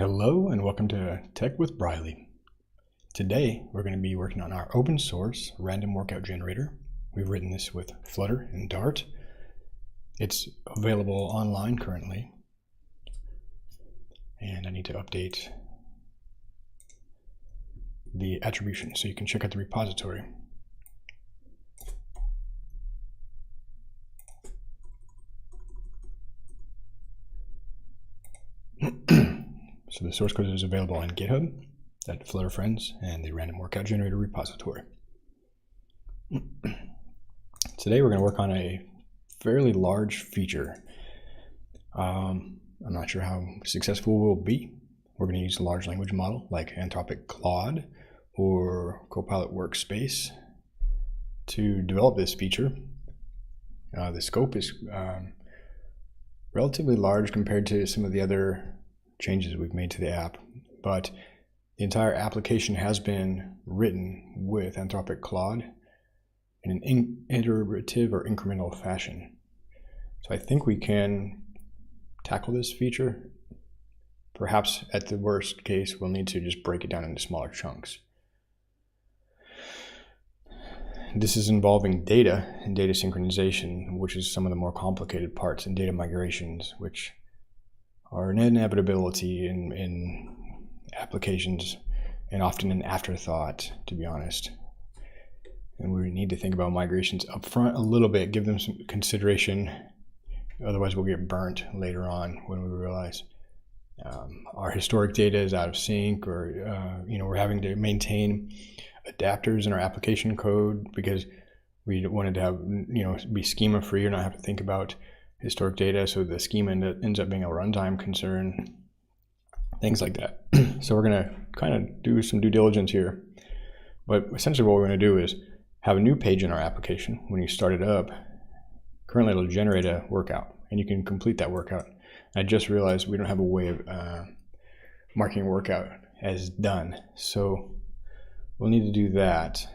Hello and welcome to Tech with Briley. Today we're going to be working on our open source random workout generator. We've written this with Flutter and Dart. It's available online currently. And I need to update the attribution so you can check out the repository. So the source code is available on GitHub, at Flutter Friends, and the random workout generator repository. Today we're going to work on a fairly large feature. I'm not sure how successful we'll be. We're going to use a large language model like Anthropic Claude or Copilot Workspace to develop this feature. The scope is relatively large compared to some of the other changes we've made to the app, but the entire application has been written with Anthropic Claude in an iterative or incremental fashion. So I think we can tackle this feature. Perhaps at the worst case, we'll need to just break it down into smaller chunks. This is involving data and data synchronization, which is some of the more complicated parts, and data migrations, which are an inevitability in applications and often an afterthought, to be honest. And we need to think about migrations up front a little bit, give them some consideration. Otherwise we'll get burnt later on when we realize our historic data is out of sync, or we're having to maintain adapters in our application code because we wanted to have be schema free or not have to think about historic data, so the schema ends up being a runtime concern, things like that. So we're going to kind of do some due diligence here, but essentially what we're going to do is have a new page in our application. When you start it up, currently it'll generate a workout and you can complete that workout. I just realized we don't have a way of marking a workout as done, so we'll need to do that.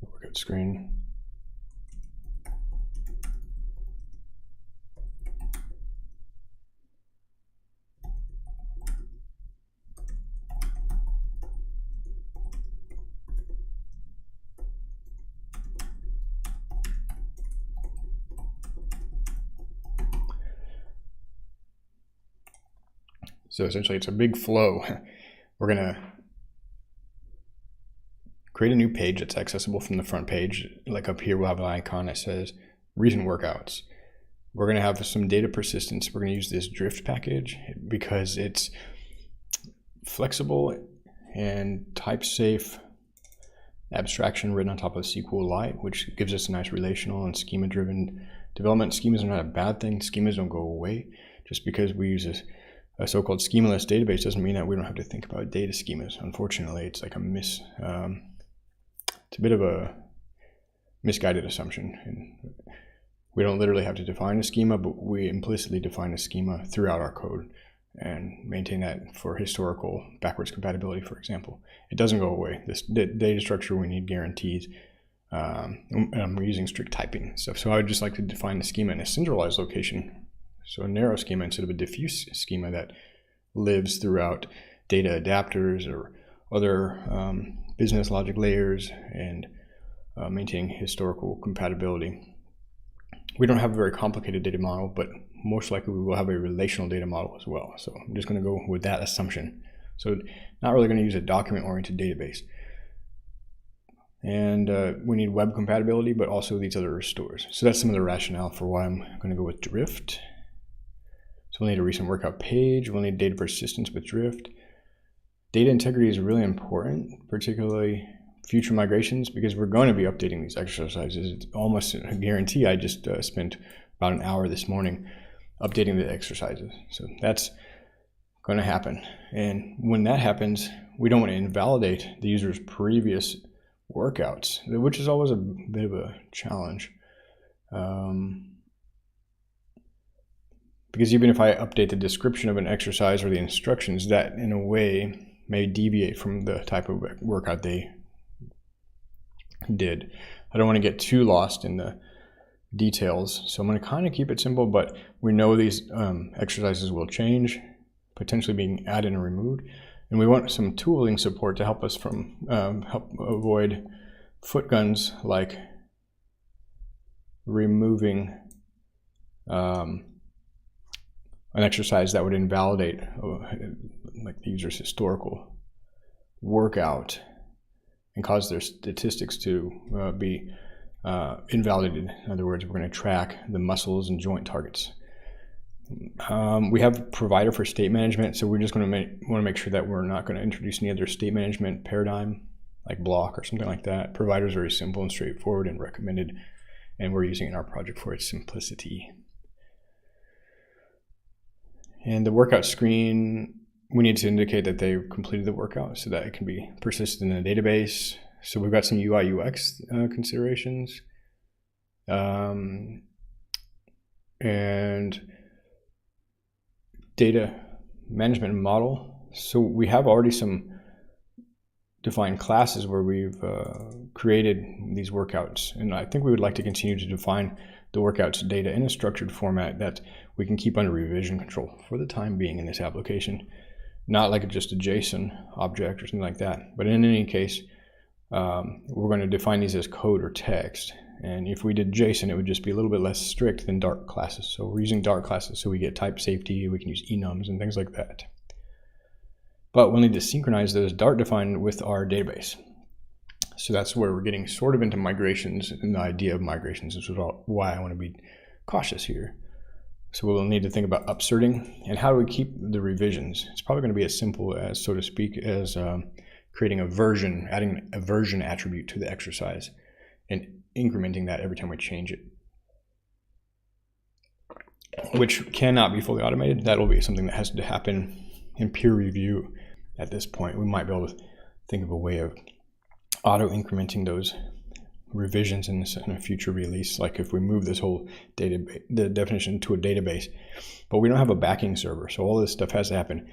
Workout screen. So essentially it's a big flow. We're going to create a new page that's accessible from the front page. Like up here, we'll have an icon that says recent workouts. We're going to have some data persistence. We're going to use this drift package because it's flexible and type safe abstraction written on top of SQLite, which gives us a nice relational and schema driven development. Schemas are not a bad thing. Schemas don't go away. Just because we use a so-called schemaless database doesn't mean that we don't have to think about data schemas. Unfortunately, it's like it's a bit of a misguided assumption. And we don't literally have to define a schema, but we implicitly define a schema throughout our code and maintain that for historical backwards compatibility, for example. It doesn't go away. This data structure, we need guarantees. And I'm using strict typing and stuff. So I would just like to define the schema in a centralized location. So a narrow schema instead of a diffuse schema that lives throughout data adapters or other business logic layers and maintaining historical compatibility. We don't have a very complicated data model, but most likely we will have a relational data model as well. So I'm just going to go with that assumption. So not really going to use a document-oriented database. And we need web compatibility, but also these other restores. So that's some of the rationale for why I'm going to go with Drift. So we'll need a recent workout page. We'll need data persistence with Drift. Data integrity is really important, particularly future migrations, because we're going to be updating these exercises. It's almost a guarantee. I just spent about an hour this morning updating the exercises. So that's going to happen. And when that happens, we don't want to invalidate the user's previous workouts, which is always a bit of a challenge. because even if I update the description of an exercise or the instructions, that in a way may deviate from the type of workout they did. I don't want to get too lost in the details, so I'm going to kind of keep it simple, but we know these exercises will change, potentially being added and removed, and we want some tooling support to help us from help avoid foot guns, like removing an exercise that would invalidate like the user's historical workout and cause their statistics to be invalidated. In other words, we're going to track the muscles and joint targets. We have a provider for state management, so we're just going to want to make sure that we're not going to introduce any other state management paradigm like block or something like that. Provider is very simple and straightforward and recommended, and we're using it in our project for its simplicity. And the workout screen, we need to indicate that they've completed the workout so that it can be persisted in a database. So we've got some UI UX considerations, and data management model. So we have already some defined classes where we've created these workouts, and I think we would like to continue to define the workouts data in a structured format that we can keep under revision control for the time being in this application, not like just a JSON object or something like that. But in any case, we're going to define these as code or text, and if we did JSON, it would just be a little bit less strict than Dart classes. So we're using Dart classes so we get type safety, we can use enums and things like that. But we'll need to synchronize those Dart defined with our database. So that's where we're getting sort of into migrations and the idea of migrations, which is why I want to be cautious here. So we'll need to think about upserting and how do we keep the revisions. It's probably going to be as simple as, so to speak, as creating a version, adding a version attribute to the exercise and incrementing that every time we change it, which cannot be fully automated. That'll be something that has to happen in peer review at this point. We might be able to think of a way of auto incrementing those revisions in a future release, like if we move this whole the definition to a database, but we don't have a backing server, so all this stuff has to happen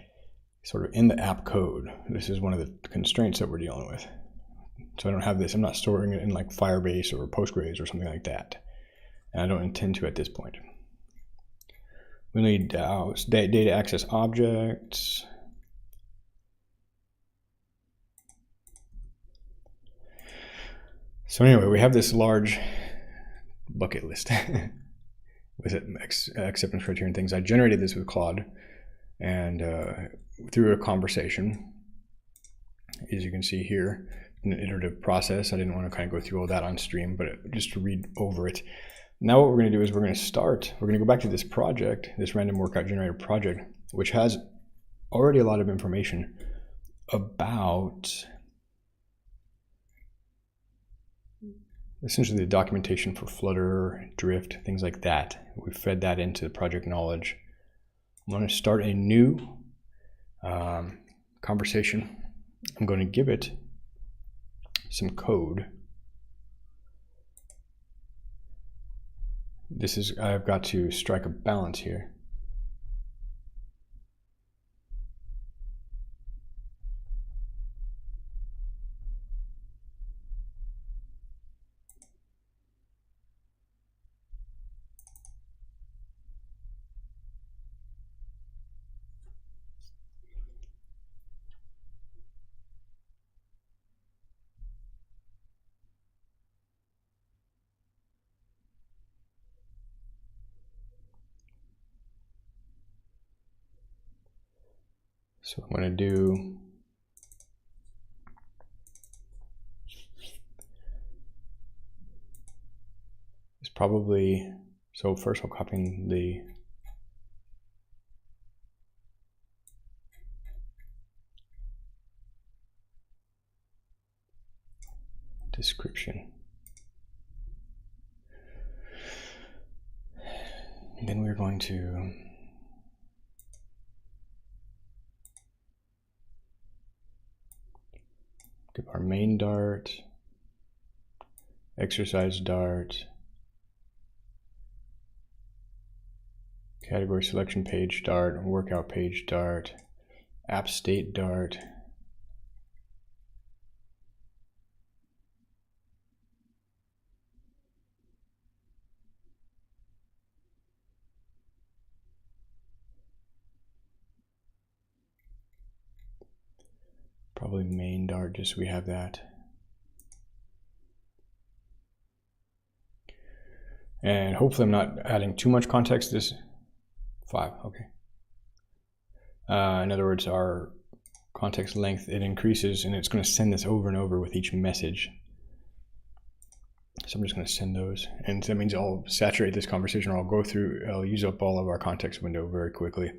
sort of in the app code. This is one of the constraints that we're dealing with. So I don't have this, I'm not storing it in like Firebase or Postgres or something like that, and I don't intend to at this point. We need data access objects. So anyway, we have this large bucket list with acceptance criteria and things. I generated this with Claude and through a conversation, as you can see here, in an iterative process. I didn't want to kind of go through all that on stream, but just to read over it. Now what we're going to do is we're going to go back to this project, this random workout generator project, which has already a lot of information about essentially the documentation for Flutter, Drift, things like that. We fed that into the project knowledge. I'm going to start a new conversation. I'm going to give it some code. I've got to strike a balance here. So I'm going to do is probably, so first I'll copy the description. And then we're going to give our main Dart, exercise Dart. category selection page Dart, workout page Dart, app state Dart. Probably main Dart, just so we have that. And hopefully I'm not adding too much context. This 5, okay. In other words, our context length, it increases, and it's going to send this over and over with each message. So I'm just going to send those, and that means I'll saturate this conversation, or I'll use up all of our context window very quickly.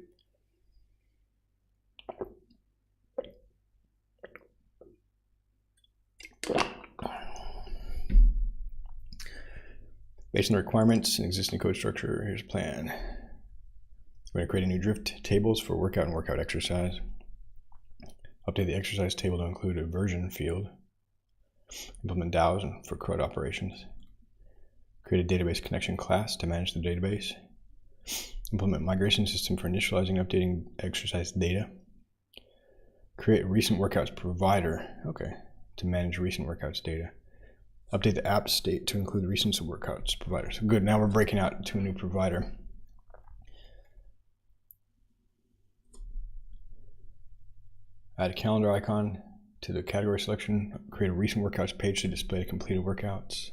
Based on the requirements and existing code structure, here's a plan. We're going to create a new drift tables for workout and workout exercise. Update the exercise table to include a version field. Implement DAOs for CRUD operations. Create a database connection class to manage the database. Implement migration system for initializing and updating exercise data. Create a recent workouts provider, okay, to manage recent workouts data. Update the app state to include recent workouts providers. So good, now we're breaking out to a new provider. Add a calendar icon to the category selection. Create a recent workouts page to display completed workouts.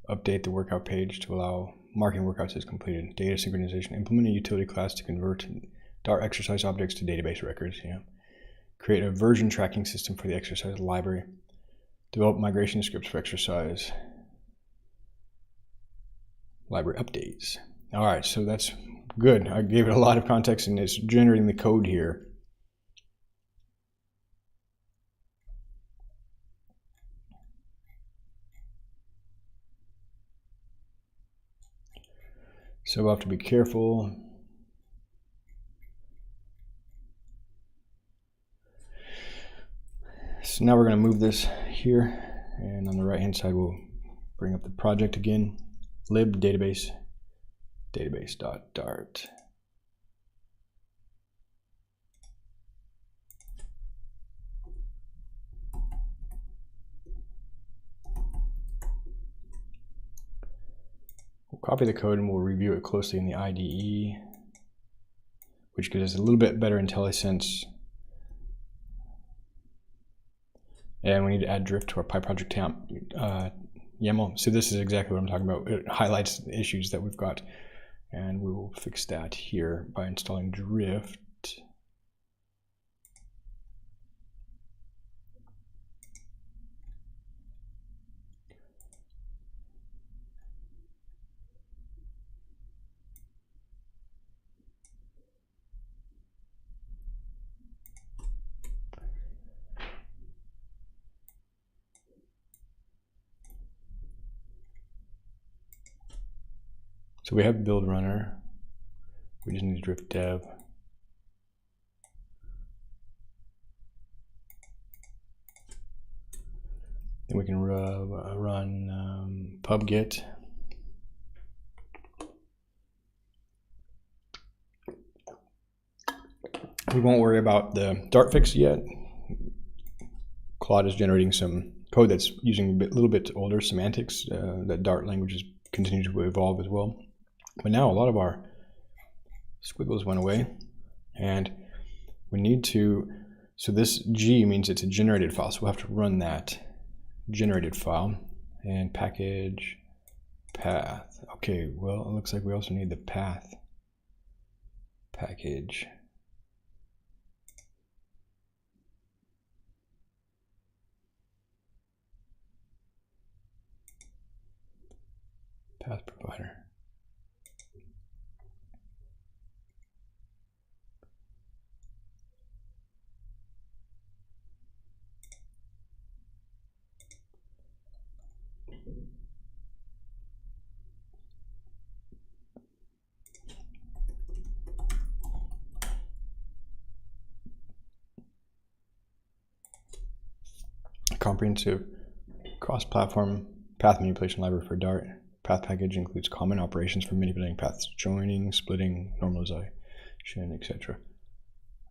Update the workout page to allow marking workouts as completed. Data synchronization. Implement a utility class to convert Dart exercise objects to database records. Yeah. Create a version tracking system for the exercise library. Develop migration scripts for exercise library updates. All right, so that's good. I gave it a lot of context, and it's generating the code here. So we'll have to be careful. So now we're going to move this here, and on the right hand side we'll bring up the project again. Lib database database.dart. We'll copy the code and we'll review it closely in the IDE, which gives us a little bit better IntelliSense. And we need to add drift to our PyProject YAML. So this is exactly what I'm talking about. It highlights the issues that we've got, and we will fix that here by installing drift. So we have build runner. We just need to drift dev. Then we can run pub-get. We won't worry about the Dart fix yet. Claude is generating some code that's using a little bit older semantics. That Dart languages continue to evolve as well. But now a lot of our squiggles went away, and we need to, so this G means it's a generated file, so we'll have to run that generated file and package path. Okay, well, it looks like we also need the path package. Path provider. Comprehensive cross-platform path manipulation library for Dart. path package includes common operations for manipulating paths, joining, splitting, normalization, etc.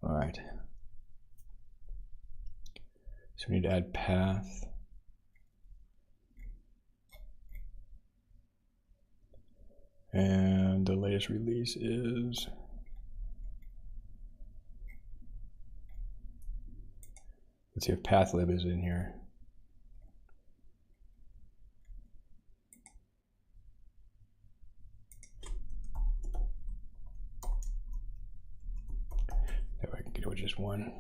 All right. So we need to add path. And the latest release is let's see if pathlib is in here. That way I can get it with just one.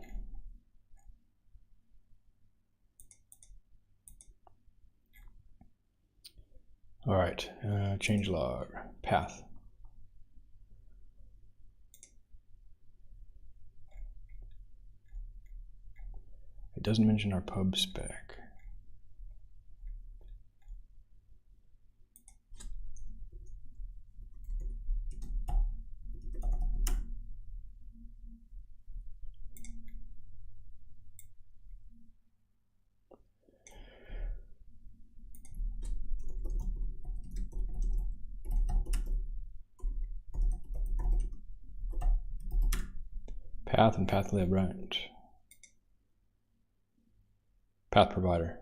All right, changelog, path. It doesn't mention our pub spec. Path and pathlib, right? Path provider.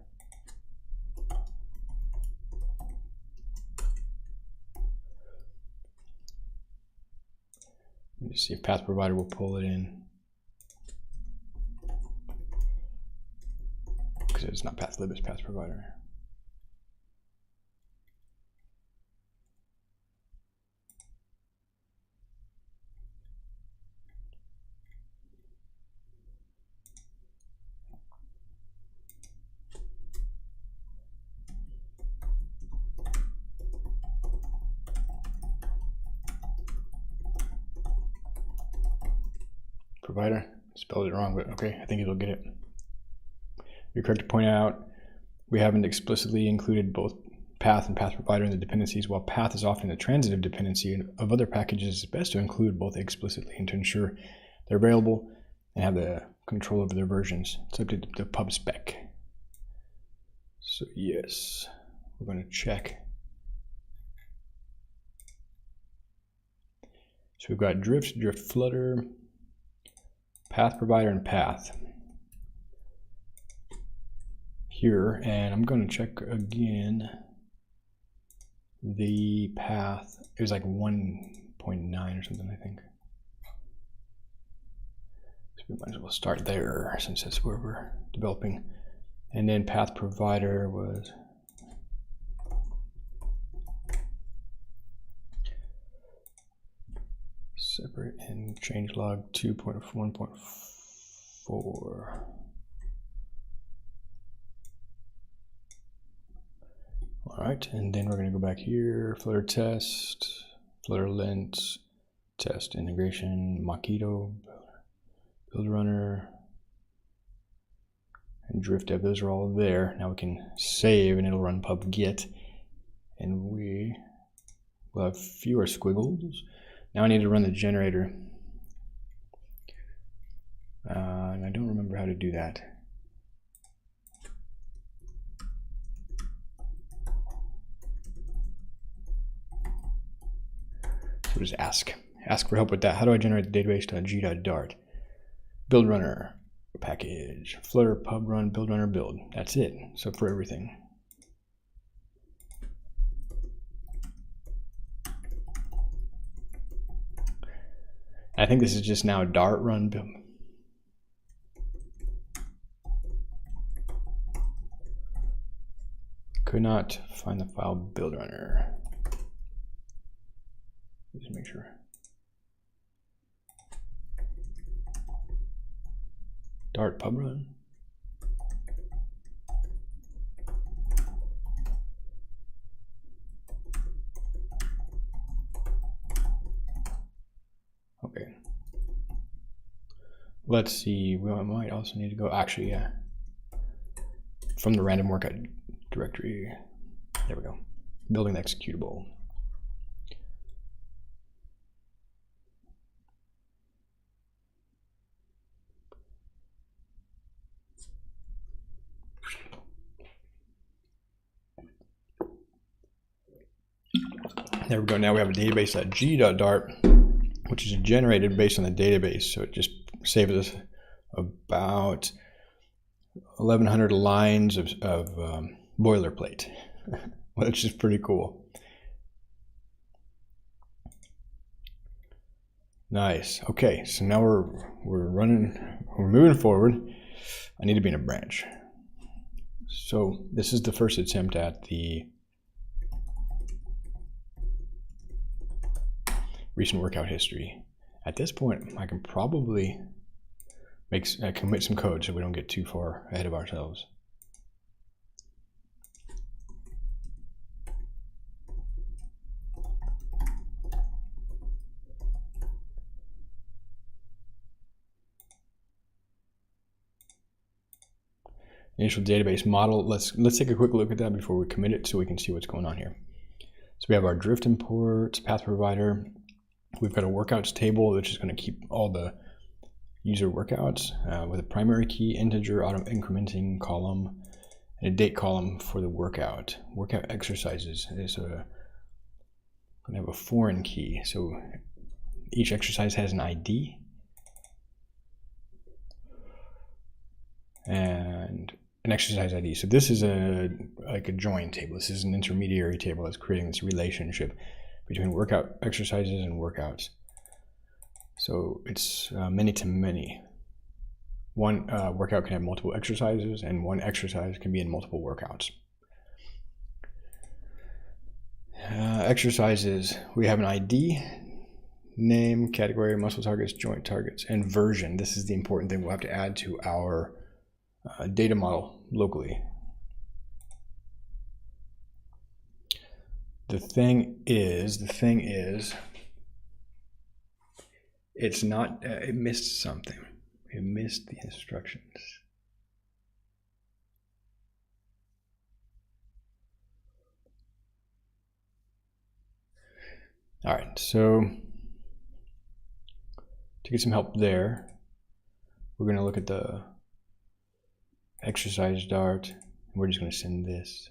Let me see if path provider will pull it in. Because it's not pathlib, it's path provider. Provider, spelled it wrong, but okay, I think it'll get it. You're correct to point out we haven't explicitly included both path and path provider in the dependencies. While path is often a transitive dependency of other packages, it's best to include both explicitly and to ensure they're available and have the control over their versions. It's up to the pub spec. So yes, we're going to check. So we've got drift, drift flutter, path provider, and path here, and I'm going to check again the path. It was like 1.9 or something, I think. So we might as well start there since that's where we're developing. And then path provider was separate and changelog 2.1.4. All right, and then we're going to go back here, flutter test, flutter lint, test integration, Mockito, build runner, and drift dev. Those are all there. Now we can save and it'll run pub get, and we will have fewer squiggles. Now I need to run the generator, and I don't remember how to do that. So just ask for help with that. How do I generate the database.g.dart? Build runner package, flutter pub run build runner build. That's it. So for everything. I think this is just now Dart run build. Could not find the file build runner. Just make sure. Dart pub run. Okay. Let's see. We might also need to go. Actually, yeah. From the random workout directory. There we go. Building the executable. There we go. Now we have a database.g.dart, which is generated based on the database. So it just saves us about 1,100 lines of boilerplate, which is pretty cool. Nice. Okay, so now we're moving forward. I need to be in a branch. So this is the first attempt at the recent workout history. At this point, I can probably commit some code so we don't get too far ahead of ourselves. Initial database model. Let's take a quick look at that before we commit it so we can see what's going on here. So we have our drift imports, path provider. We've got a workouts table, which is going to keep all the user workouts with a primary key, integer, auto incrementing column, and a date column for the workout. Workout exercises is going to have a foreign key. So each exercise has an ID and an exercise ID. So this is like a join table. This is an intermediary table that's creating this relationship between workout exercises and workouts. So it's many to many. One workout can have multiple exercises, and one exercise can be in multiple workouts. Exercises, we have an ID, name, category, muscle targets, joint targets, and version. This is the important thing we'll have to add to our data model locally. The thing is, it's not, it missed something. It missed the instructions. All right, so to get some help there, we're going to look at the exercise dart. We're just going to send this.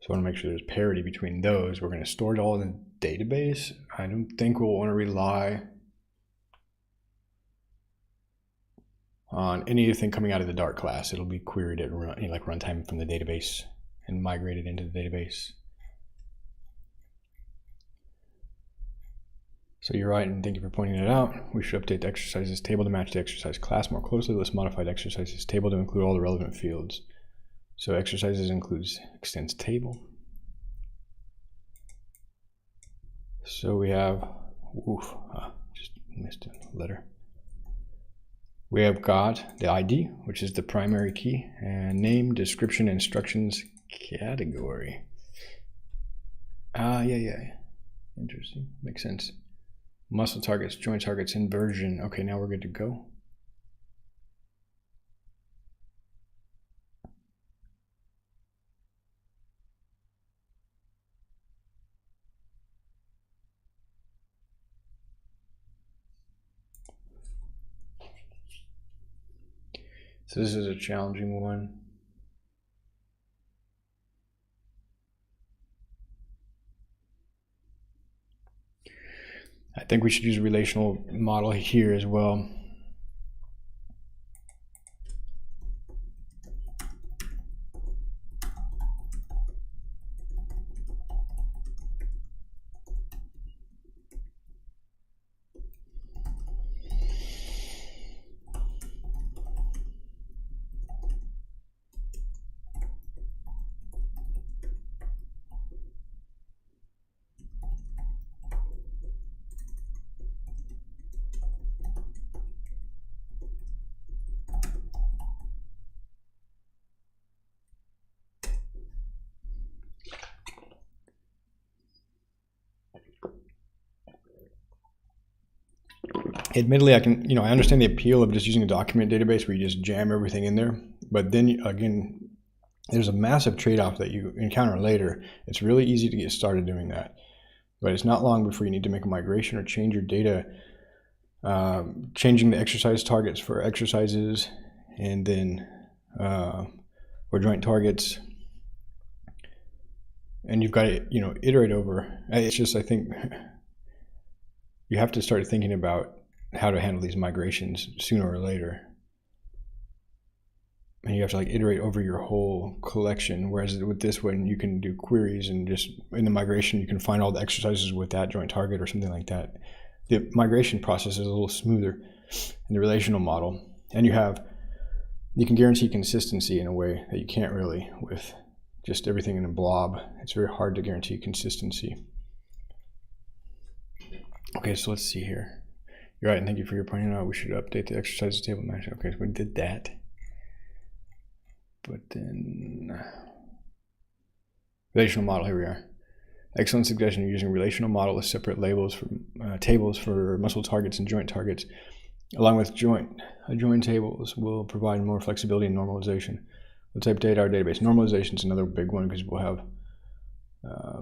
So I want to make sure there's parity between those. We're going to store it all in the database. I don't think we'll want to rely on anything coming out of the Dart class. It'll be queried at runtime from the database and migrated into the database. So you're right, and thank you for pointing it out. We should update the exercises table to match the exercise class more closely. Let's modify the exercises table to include all the relevant fields. So exercises includes extends table. So we have, just missed a letter. We have got the ID, which is the primary key, and name, description, instructions, category. Yeah. Interesting, makes sense. Muscle targets, joint targets, and version. Okay, now we're good to go. So this is a challenging one. I think we should use a relational model here as well. admittedly, I understand the appeal of just using a document database where you just jam everything in there. But then again, there's a massive trade-off that you encounter later. It's really easy to get started doing that, but it's not long before you need to make a migration or change your data, changing the exercise targets for exercises, and then or joint targets. And you've got to iterate over. It's just, I think you have to start thinking about how to handle these migrations sooner or later. And you have to iterate over your whole collection. Whereas with this one, you can do queries and just in the migration, you can find all the exercises with that joint target or something like that. The migration process is a little smoother in the relational model. And you can guarantee consistency in a way that you can't really with just everything in a blob. It's very hard to guarantee consistency. Okay, so let's see here. You're right, and thank you for your pointing out we should update the exercises table match. Okay, so we did that. But then relational model, here we are. Excellent suggestion, using relational model with separate labels for tables for muscle targets and joint targets, along with joint tables will provide more flexibility and normalization. Let's update our database. Normalization is another big one because we'll have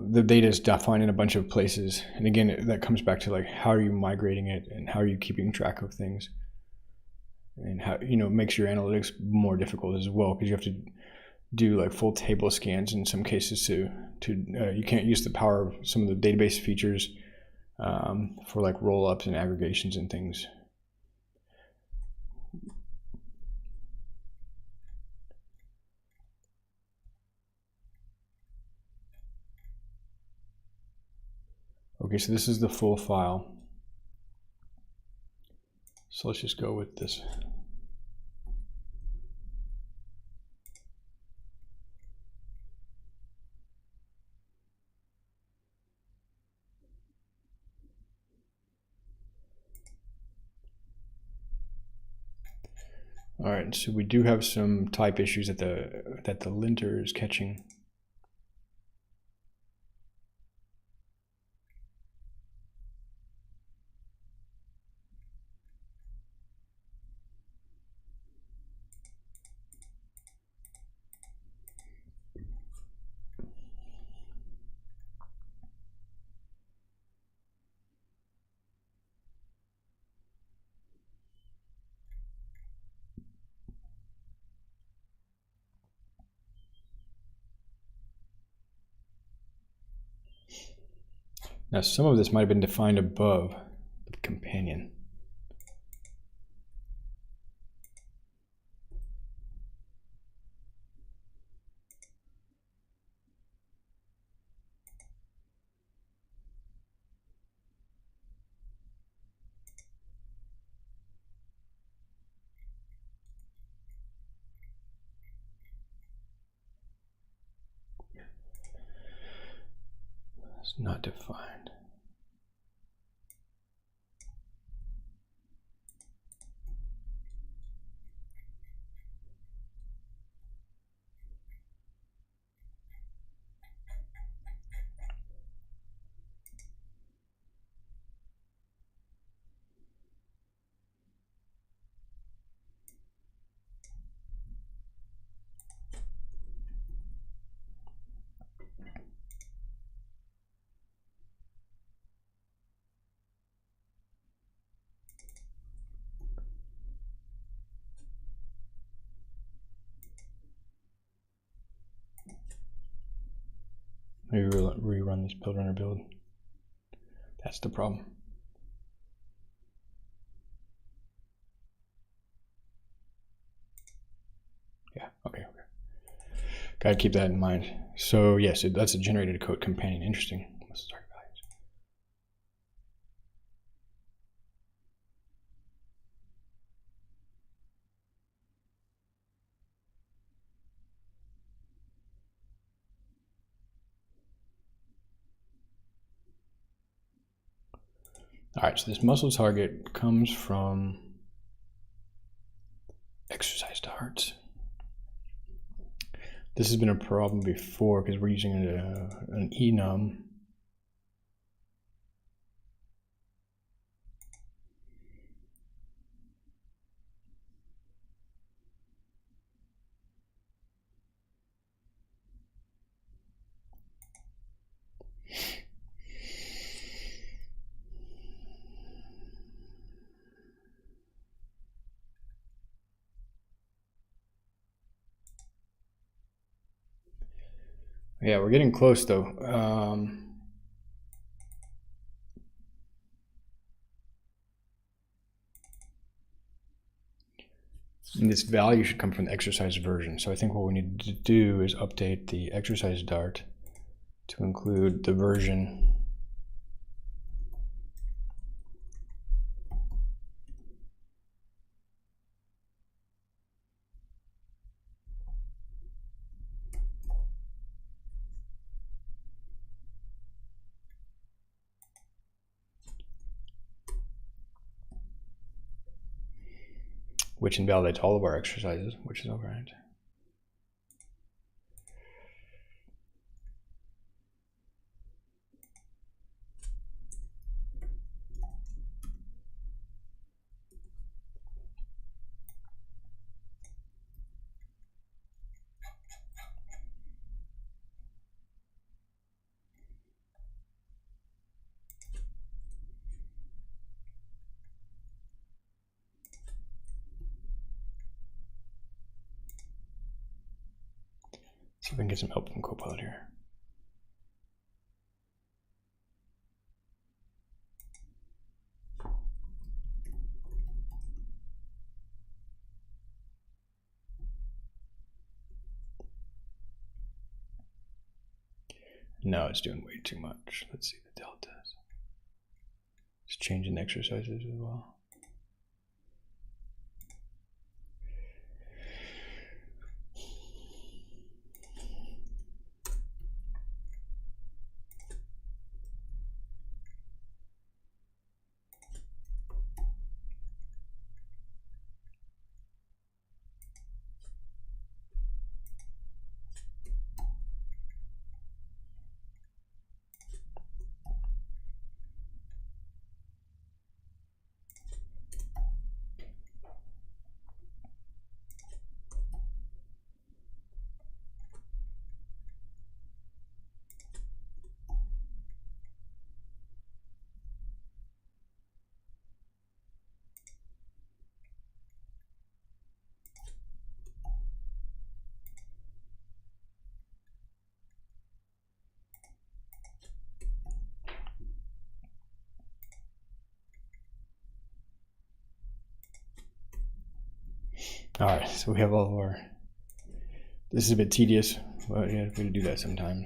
the data is defined in a bunch of places, and again that comes back to how are you migrating it and how are you keeping track of things, and how it makes your analytics more difficult as well because you have to do full table scans in some cases to you can't use the power of some of the database features for roll-ups and aggregations and things. Okay, so this is the full file. So let's just go with this. All right, so we do have some type issues that the linter is catching. Now, some of this might have been defined above the companion. It's not defined. Maybe we'll rerun this build runner build. That's the problem. Yeah, okay. Gotta keep that in mind. So yes, that's a generated code companion. Interesting. Let's start values. All right, so this muscle target comes from exercise starts. This has been a problem before because we're using an enum. Yeah, we're getting close though. And this value should come from the exercise version. So I think what we need to do is update the exercise Dart to include the version which invalidates all of our exercises, which is all right. See if we can get some help from Copilot here. No, it's doing way too much. Let's see the deltas. It's changing the exercises as well. All right, so we have all of our, this is a bit tedious, but yeah, we do that sometimes.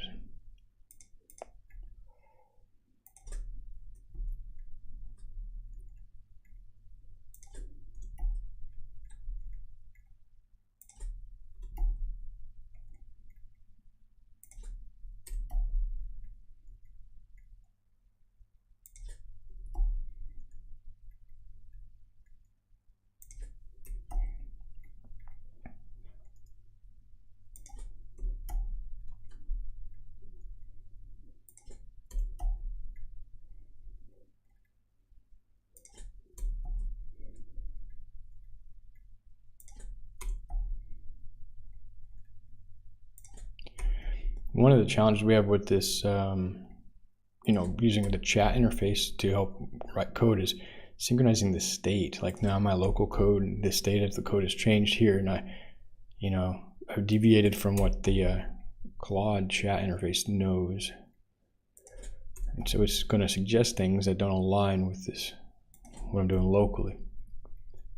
One of the challenges we have with this, using the chat interface to help write code is synchronizing the state. Like now my local code, the state of the code has changed here, and I've deviated from what the Claude chat interface knows. And so it's going to suggest things that don't align with this, what I'm doing locally.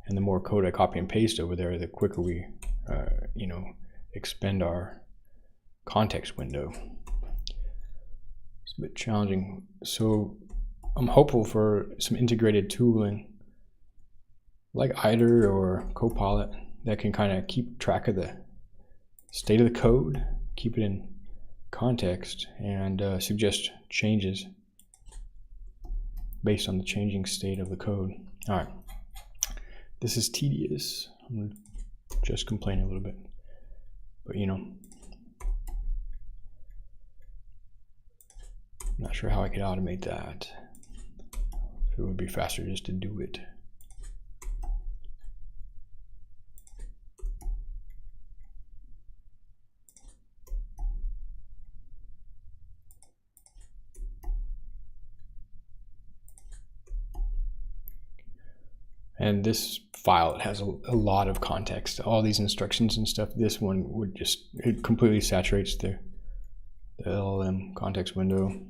And the more code I copy and paste over there, the quicker we, expend our context window. It's a bit challenging. So I'm hopeful for some integrated tooling like IDER or Copilot that can kind of keep track of the state of the code, keep it in context, and suggest changes based on the changing state of the code. All right, this is tedious. I'm gonna just complain a little bit, but I'm not sure how I could automate that. It would be faster just to do it. And this file, it has a lot of context, all these instructions and stuff. This one would just, it completely saturates the the LLM context window.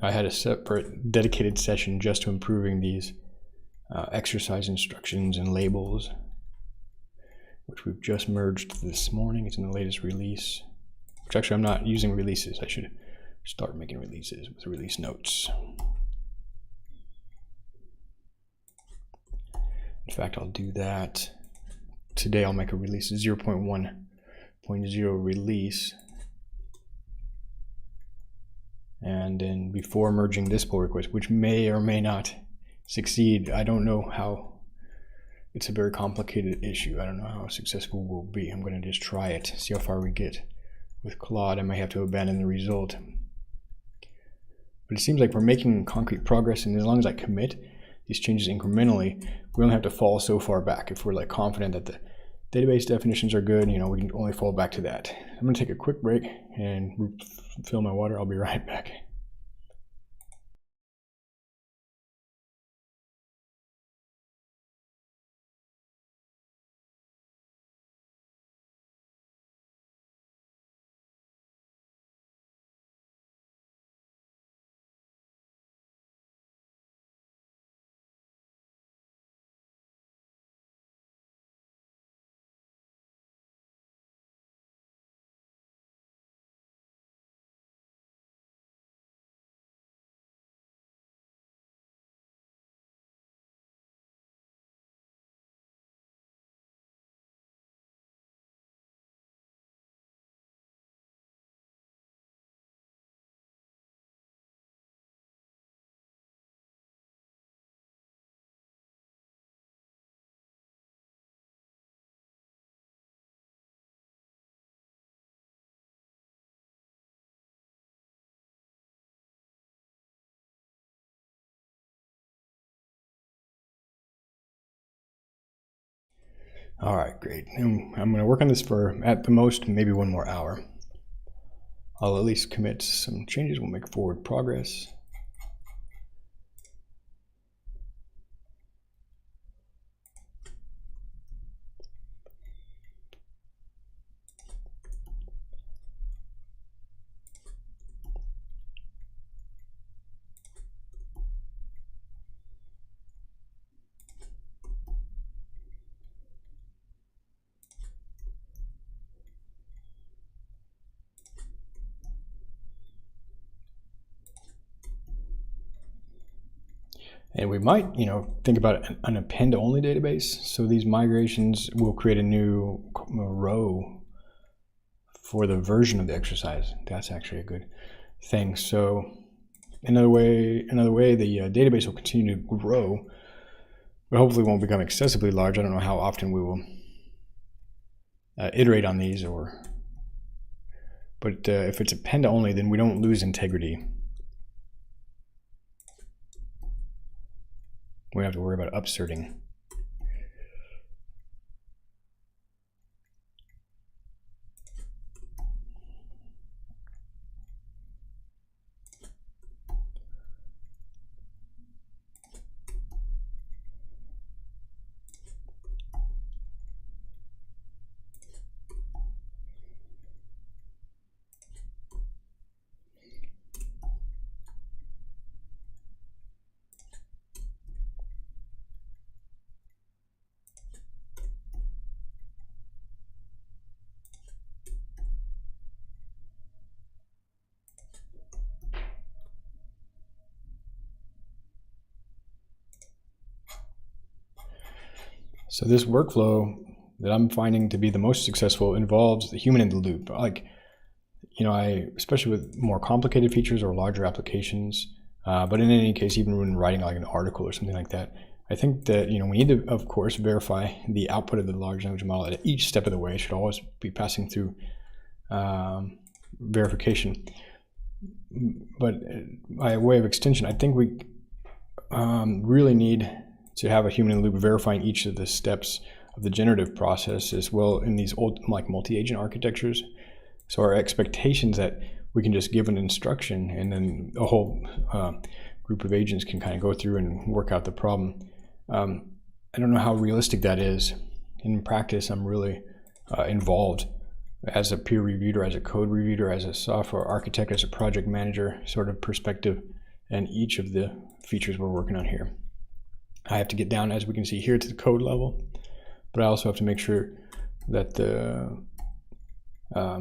I had a separate dedicated session just to improving these exercise instructions and labels, which we've just merged this morning. It's in the latest release, which actually I'm not using releases. I should start making releases with release notes. In fact, I'll do that. Today I'll make a release 0.1.0 release. And then before merging this pull request, which may or may not succeed, I don't know how. It's a very complicated issue. I don't know how successful we'll be. I'm going to just try it, see how far we get. With Claude, I may have to abandon the result. But it seems like we're making concrete progress, and as long as I commit these changes incrementally, we don't have to fall so far back. If we're like confident that the database definitions are good, you know, we can only fall back to that. I'm going to take a quick break and fill my water. I'll be right back. All right, great. I'm going to work on this for, at the most, maybe 1 more hour. I'll at least commit some changes. We'll make forward progress. And we might, you know, think about an append-only database. So these migrations will create a new row for the version of the exercise. That's actually a good thing. So another way, the database will continue to grow, but hopefully won't become excessively large. I don't know how often we will iterate on these, but if it's append-only, then we don't lose integrity. We don't have to worry about upserting. So this workflow that I'm finding to be the most successful involves the human in the loop. Like, you know, especially with more complicated features or larger applications, but in any case, even when writing like an article or something like that, I think that, you know, we need to, of course, verify the output of the large language model at each step of the way. It should always be passing through verification. But by way of extension, I think we really need to have a human in the loop verifying each of the steps of the generative process as well in these old like multi-agent architectures. So our expectations that we can just give an instruction and then a whole group of agents can kind of go through and work out the problem. I don't know how realistic that is. In practice, I'm really involved as a peer reviewed or as a code reviewed or as a software architect, as a project manager sort of perspective, and each of the features we're working on here. I have to get down, as we can see here, to the code level, but I also have to make sure that the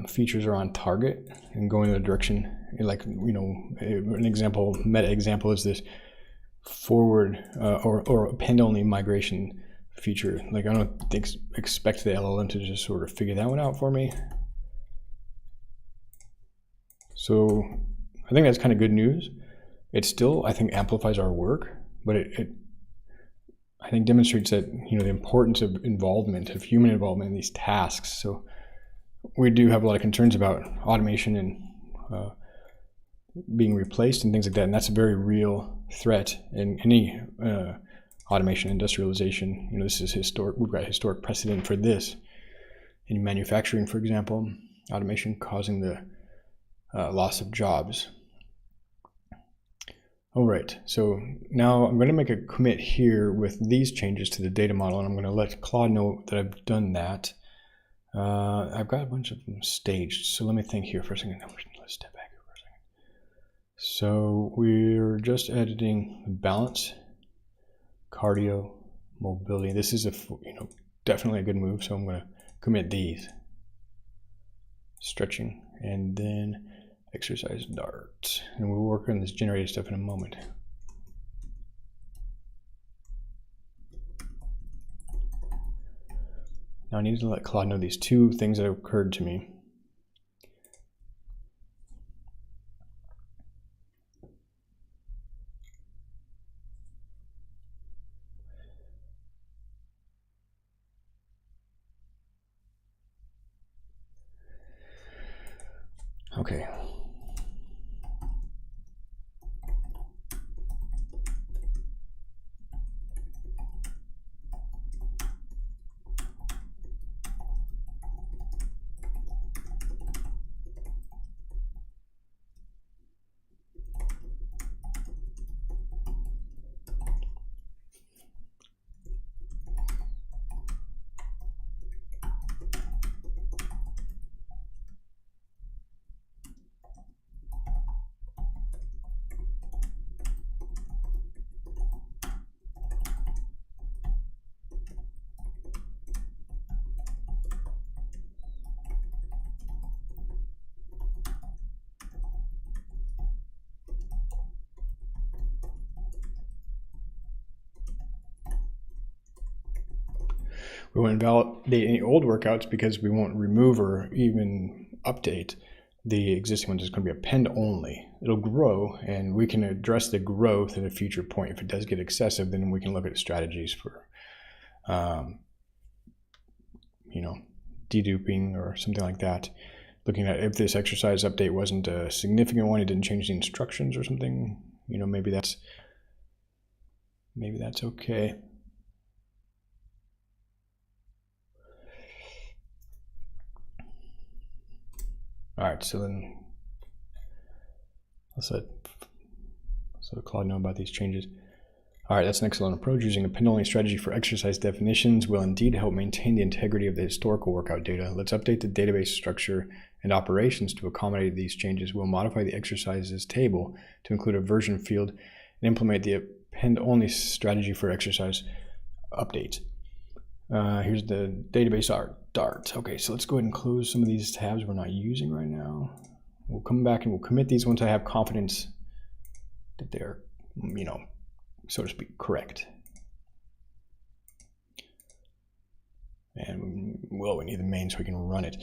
features are on target and going in the direction, like, you know, an example, meta example is this forward or append only migration feature. Like, I don't expect the LLM to just sort of figure that one out for me. So I think that's kind of good news. It still, I think, amplifies our work, but it I think demonstrates that, you know, the importance of involvement, of human involvement in these tasks. So we do have a lot of concerns about automation and being replaced and things like that, and that's a very real threat in any automation, industrialization. You know, this is historic. We've got historic precedent for this in manufacturing, for example. Automation causing the loss of jobs. All right, so now I'm going to make a commit here with these changes to the data model, and I'm going to let Claude know that I've done that. I've got a bunch of them staged, so let me think here for a second. Let's step back here for a second. So we're just editing balance, cardio, mobility. This is definitely a good move, so I'm going to commit these. Stretching, and then exercise dart, and we'll work on this generated stuff in a moment. Now I need to let Claude know these two things that have occurred to me. Okay. We won't invalidate any old workouts because we won't remove or even update the existing ones. It's going to be append only. It'll grow, and we can address the growth at a future point. If it does get excessive, then we can look at strategies for, deduping or something like that. Looking at if this exercise update wasn't a significant one, it didn't change the instructions or something. Maybe that's okay. All right, so then let's let Claude know about these changes. All right, that's an excellent approach. Using a append-only strategy for exercise definitions will indeed help maintain the integrity of the historical workout data. Let's update the database structure and operations to accommodate these changes. We'll modify the exercises table to include a version field and implement the append-only strategy for exercise updates. Here's the database Dart. Okay, so let's go ahead and close some of these tabs we're not using right now. We'll come back and we'll commit these once I have confidence that they're, so to speak, correct. And we need the main so we can run it.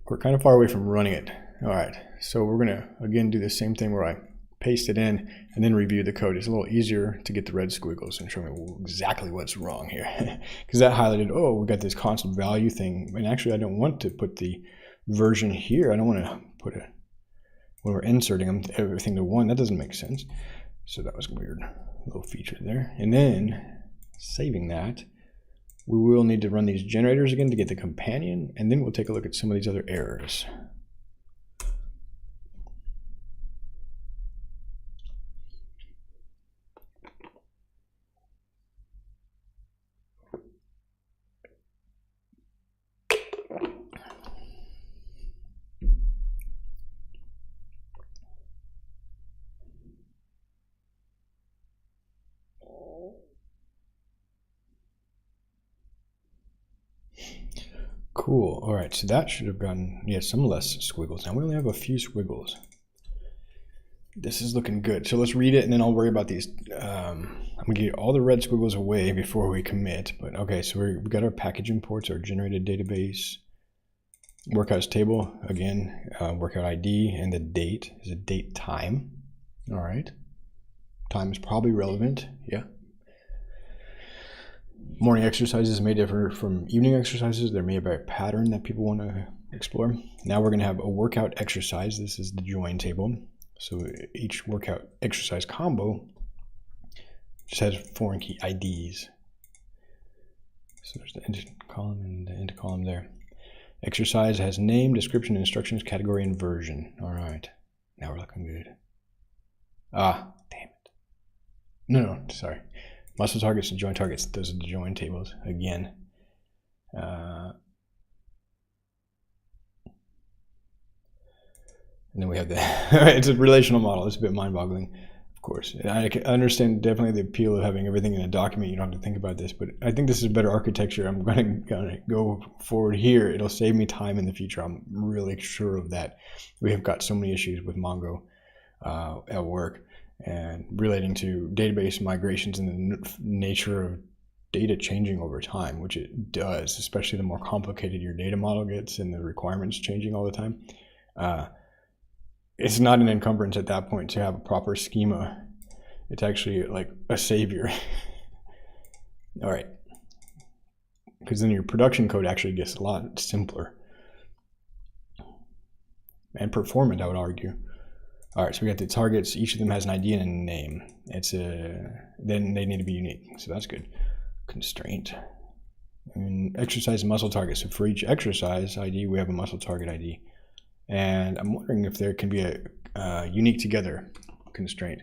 We're kind of far away from running it. All right, so we're gonna again do the same thing where I paste it in and then review the code. It's a little easier to get the red squiggles and show me exactly what's wrong here. Because that highlighted, oh, we got this constant value thing. And actually, I don't want to put the version here. I don't want to put it, when we're inserting everything to 1, that doesn't make sense. So that was a weird little feature there. And then saving that, we will need to run these generators again to get the companion, and then we'll take a look at some of these other errors. Cool. All right, so that should have gotten, yeah, some less squiggles. Now we only have a few squiggles. This is looking good. So let's read it and then I'll worry about these. I'm gonna get all the red squiggles away before we commit. But okay, so we've got our package imports, our generated database, workouts table, again, workout ID, and the date is a date time. All right. Time is probably relevant, yeah. Morning exercises may differ from evening exercises. There may be a pattern that people want to explore. Now we're going to have a workout exercise. This is the join table. So each workout exercise combo just has foreign key IDs. So there's the int column and the int column there. Exercise has name, description, instructions, category, and version. All right. Now we're looking good. Ah, damn it. No, sorry. Muscle targets and joint targets. Those are the join tables again. And then we have the, it's a relational model. It's a bit mind-boggling, of course. And I can understand definitely the appeal of having everything in a document. You don't have to think about this, but I think this is better architecture. I'm gonna go forward here. It'll save me time in the future. I'm really sure of that. We have got so many issues with Mongo at work and relating to database migrations and the nature of data changing over time, which it does, especially the more complicated your data model gets and the requirements changing all the time. It's not an encumbrance at that point to have a proper schema. It's actually like a savior. All right. Because then your production code actually gets a lot simpler. And performant, I would argue. All right, so we got the targets. Each of them has an ID and a name. Then they need to be unique, so that's good. Constraint. And exercise and muscle target. So for each exercise ID, we have a muscle target ID. And I'm wondering if there can be a unique together constraint.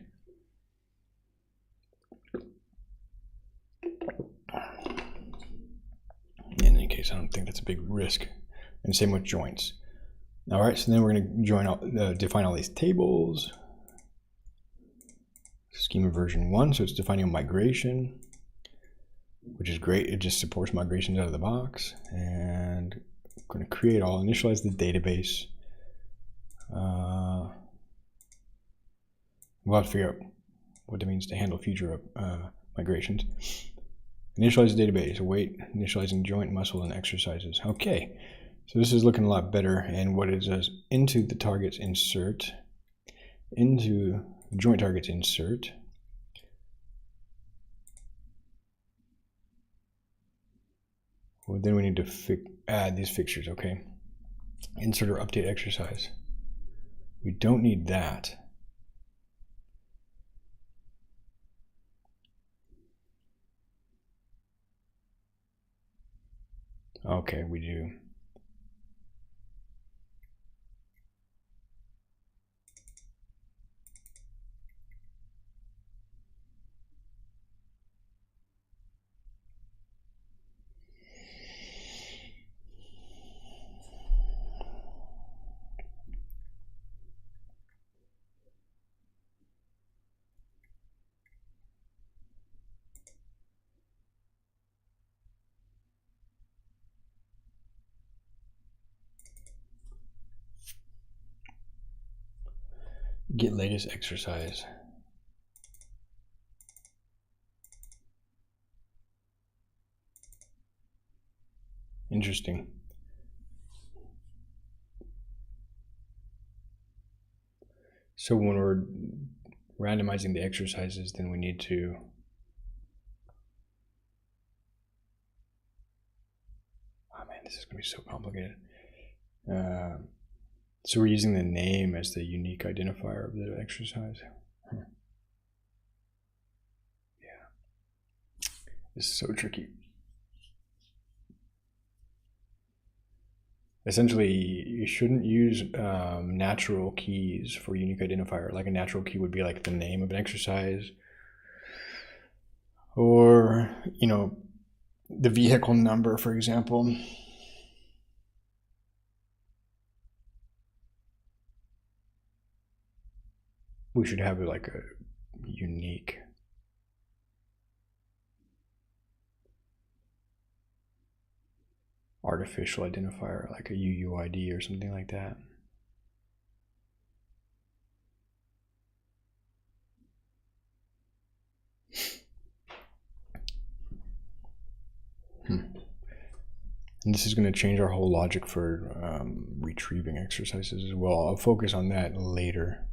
In any case, I don't think that's a big risk. And same with joints. All right, so then we're going to define all these tables. Schema version 1, so it's defining a migration, which is great. It just supports migrations out of the box. And I'm going to create all, initialize the database. We'll have to figure out what that means to handle future migrations. Initialize the database, await initializing joint, muscle, and exercises. Okay. So this is looking a lot better, and what it does, into the targets insert, into joint targets insert, well, then we need to add these fixtures, okay? Insert or update exercise. We don't need that. Okay, we do. Get latest exercise. Interesting. So when we're randomizing the exercises, then we need to this is going to be so complicated. So we're using the name as the unique identifier of the exercise. Yeah. This is so tricky. Essentially, you shouldn't use natural keys for unique identifier. Like a natural key would be like the name of an exercise, or, you know, the vehicle number, for example. We should have like a unique artificial identifier, like a UUID or something like that. And this is going to change our whole logic for retrieving exercises as well. I'll focus on that later.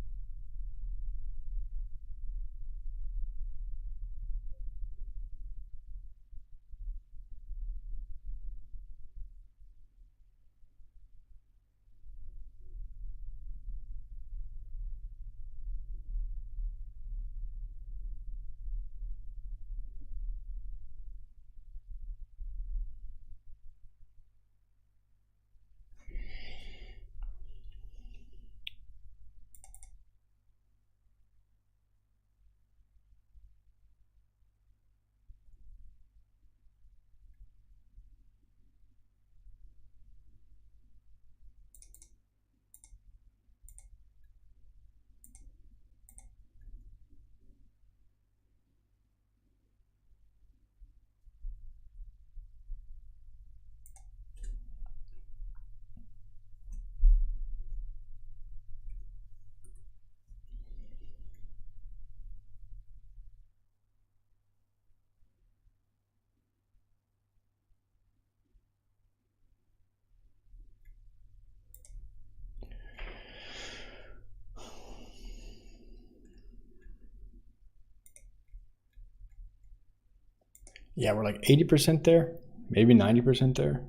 Yeah, we're like 80% there, maybe 90% there.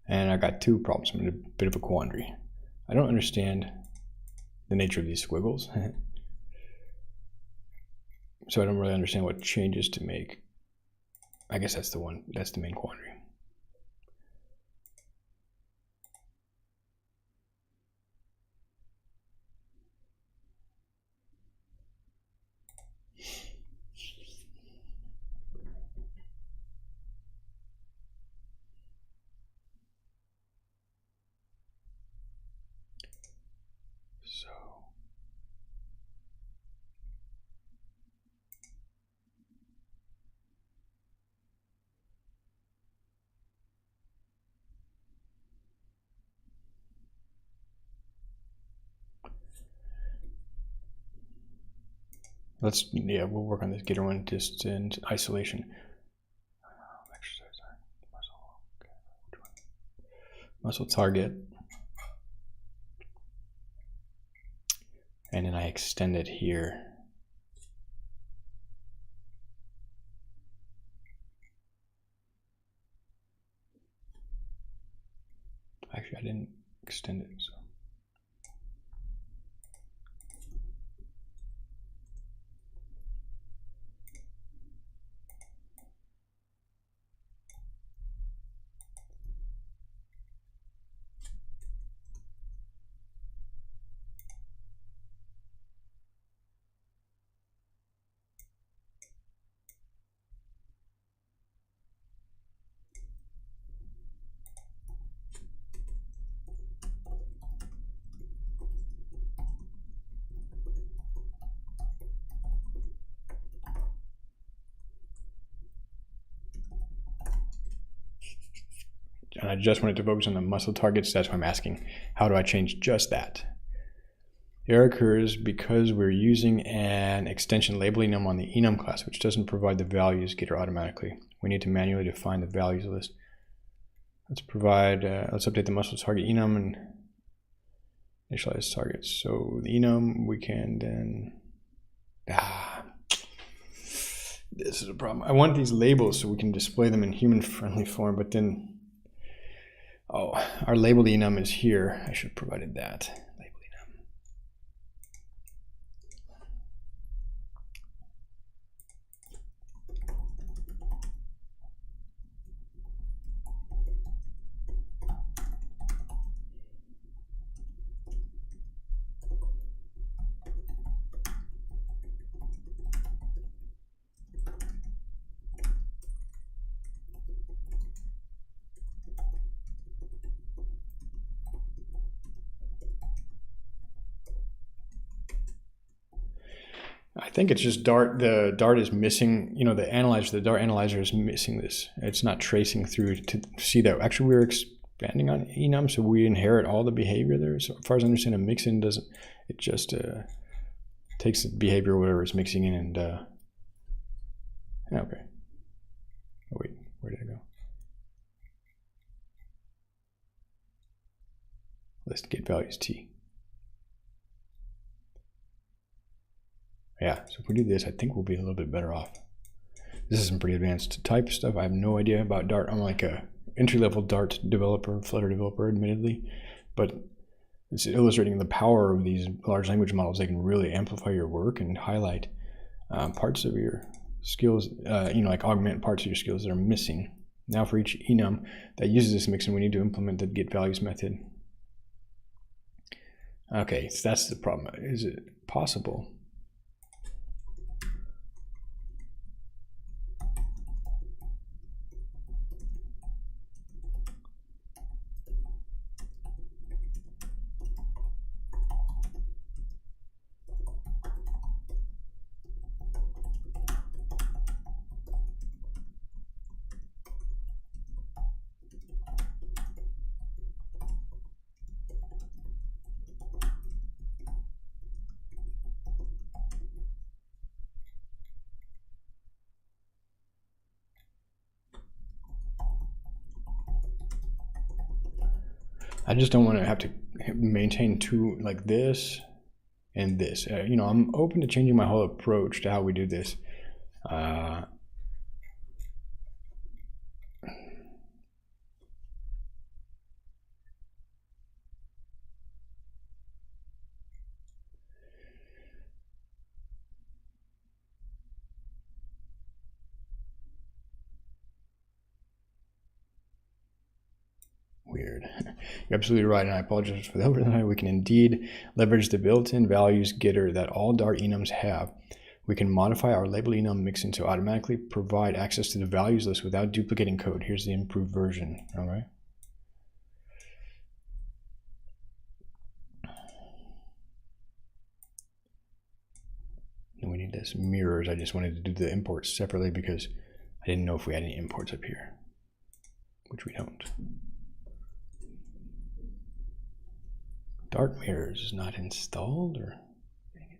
And I got two problems. I'm in a bit of a quandary. I don't understand the nature of these squiggles. So I don't really understand what changes to make. I guess that's the main quandary. We'll work on this gator one just in isolation. Exercise, muscle target. And then I extend it here. Actually, I didn't extend it, so. And I just wanted to focus on the muscle targets. That's why I'm asking, how do I change just that? Error occurs because we're using an extension labeling enum on the enum class, which doesn't provide the values getter automatically. We need to manually define the values list. Let's update the muscle target enum and initialize targets. So the enum, we can then, this is a problem. I want these labels so we can display them in human-friendly form, but then, our labeled enum is here. I should have provided that. Label enum. I think it's just Dart. The Dart is missing, you know, the analyzer, the Dart analyzer is missing this. It's not tracing through to see that. Actually, we're expanding on enum, so we inherit all the behavior there. So as far as I understand, a mix-in doesn't, it just takes the behavior, whatever it's mixing in, and okay. Oh wait, where did it go? List get values T. Yeah, so if we do this, I think we'll be a little bit better off. This is some pretty advanced type stuff. I have no idea about Dart. I'm like a entry-level Dart developer, Flutter developer, admittedly, but it's illustrating the power of these large language models. They can really amplify your work and highlight parts of your skills, you know, like augment parts of your skills that are missing. Now for each enum that uses this mixin, we need to implement the get values method. Okay, so that's the problem. Is it possible? I just don't want to have to maintain two, like this and this. You know, I'm open to changing my whole approach to how we do this. Weird. You're absolutely right, and I apologize for the overnight. We can indeed leverage the built-in values getter that all Dart enums have. We can modify our label enum mixin to automatically provide access to the values list without duplicating code. Here's the improved version. All right. And we need this mirrors. I just wanted to do the imports separately because I didn't know if we had any imports up here, which we don't. Dart mirrors is not installed, or dang it.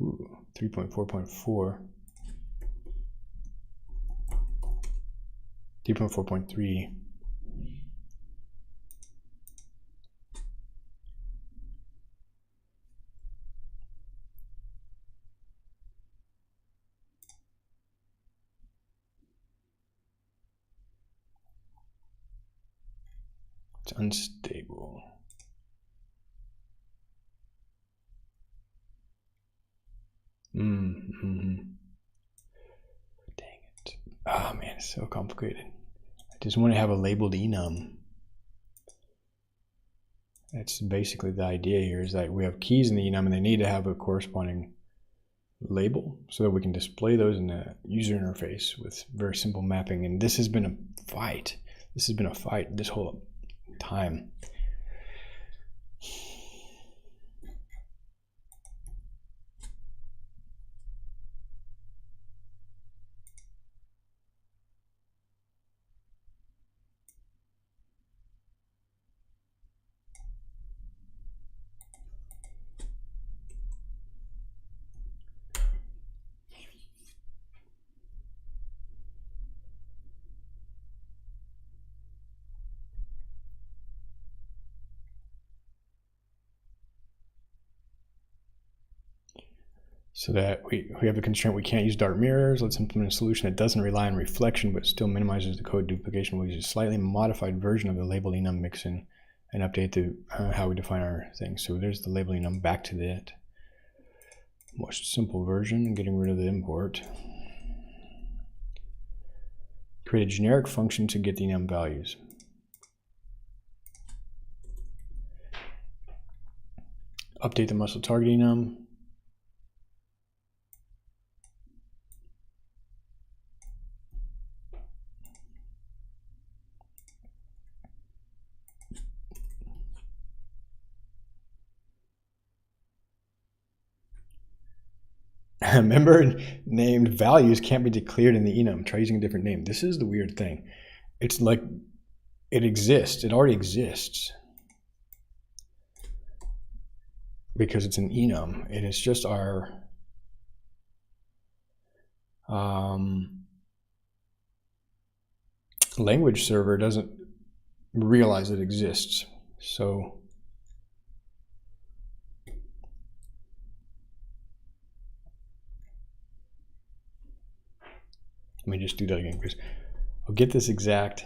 Ooh, 3.4.4. 3.4.3. It's unstable. Dang it. Oh man, it's so complicated. I just want to have a labeled enum. That's basically the idea here, is that we have keys in the enum and they need to have a corresponding label so that we can display those in the user interface with very simple mapping. And this has been a fight. This has been a fight this whole time. So that we have the constraint we can't use Dart mirrors. Let's implement a solution that doesn't rely on reflection but still minimizes the code duplication. We'll use a slightly modified version of the label enum mixin and update the how we define our things. So there's the label enum, back to that most simple version, getting rid of the import. Create a generic function to get the enum values. Update the muscle target enum. Member named values can't be declared in the enum. Try using a different name. This is the weird thing. It's like it exists. It already exists because it's an enum. It is just our language server doesn't realize it exists. So let me just do that again because I'll get this exact.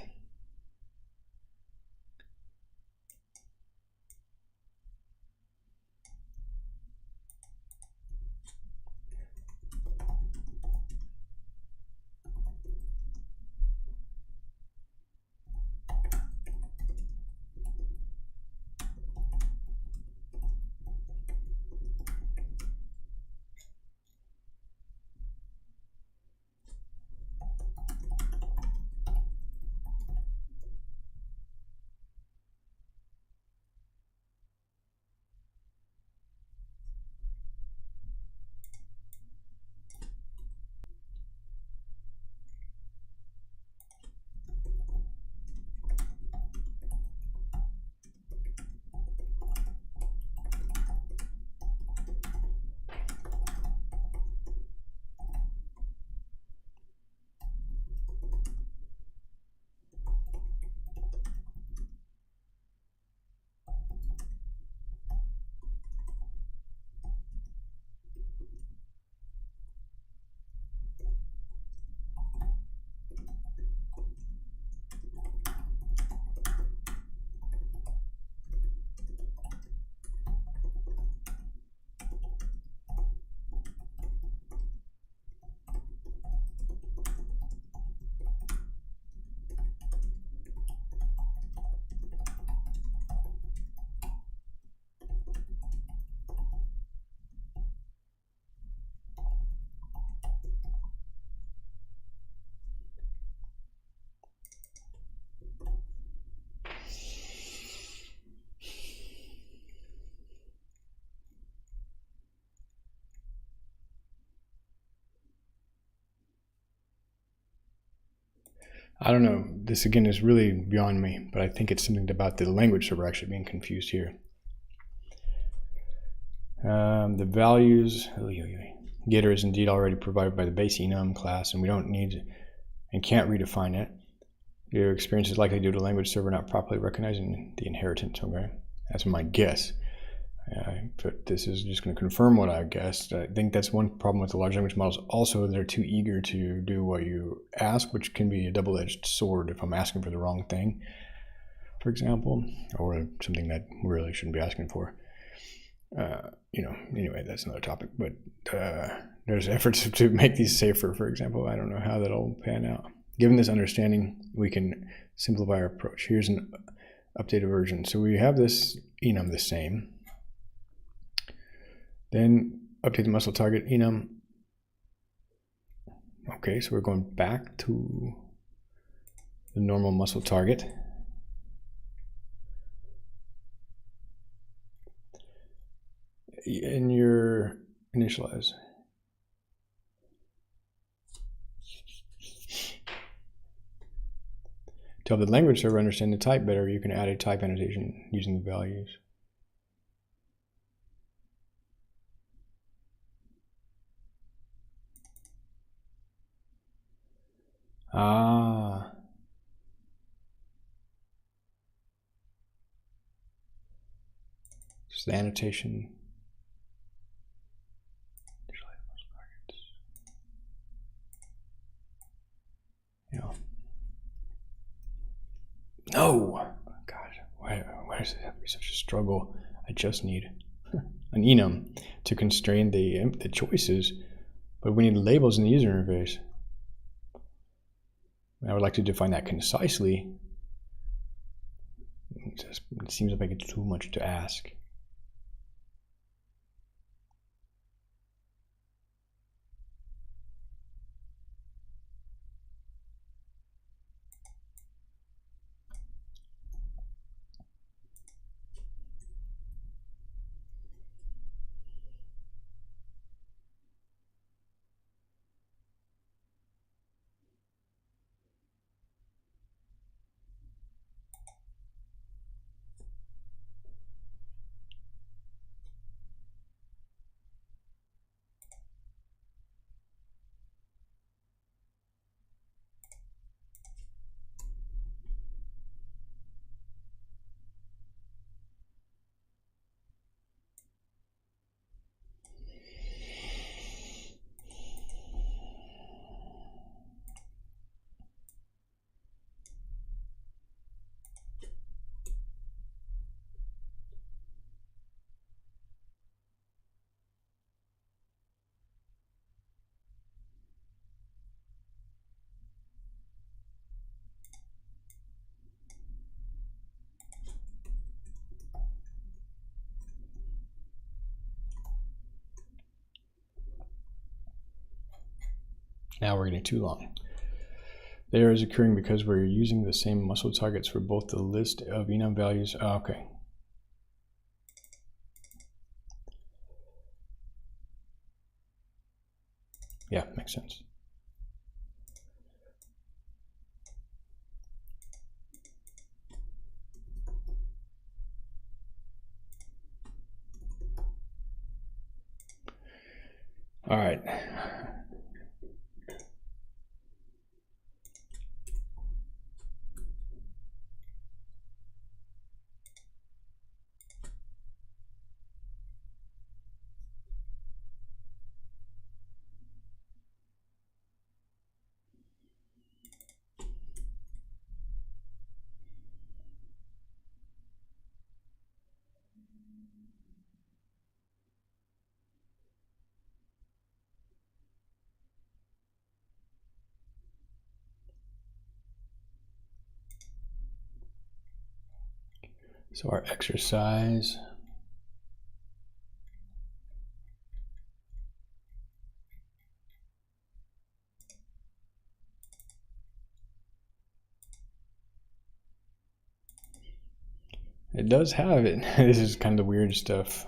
I don't know. This again is really beyond me, but I think it's something about the language server actually being confused here. The values getter is indeed already provided by the base enum class, and we don't need and can't redefine it. Your experience is likely due to language server not properly recognizing the inheritance. Okay, that's my guess. But this is just going to confirm what I guessed. I think that's one problem with the large language models. Also, they're too eager to do what you ask, which can be a double-edged sword if I'm asking for the wrong thing, for example, or something that we really shouldn't be asking for. Anyway, that's another topic. But there's efforts to make these safer, for example. I don't know how that'll pan out. Given this understanding, we can simplify our approach. Here's an updated version. So we have this enum the same. Then update the muscle target enum. Okay, so we're going back to the normal muscle target. In your initialize. To help the language server understand the type better, you can add a type annotation using the values. Just the annotation. Yeah. No! God, why does it have to be such a struggle? I just need an enum to constrain the choices, but we need labels in the user interface. I would like to define that concisely. It seems like it's too much to ask. Now we're getting too long. The error is occurring because we're using the same muscle targets for both the list of enum values. Oh, okay. Yeah, makes sense. All right. So our exercise. It does have it. This is kind of the weird stuff.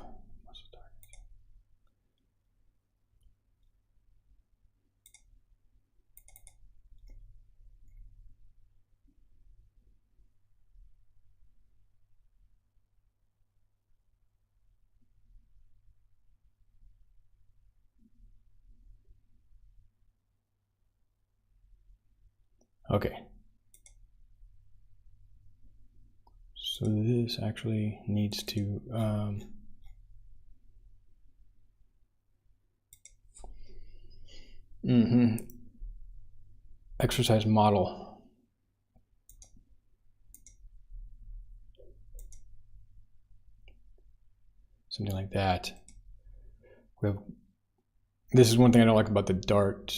Okay. So this actually needs to exercise model. Something like that. This is one thing I don't like about the Dart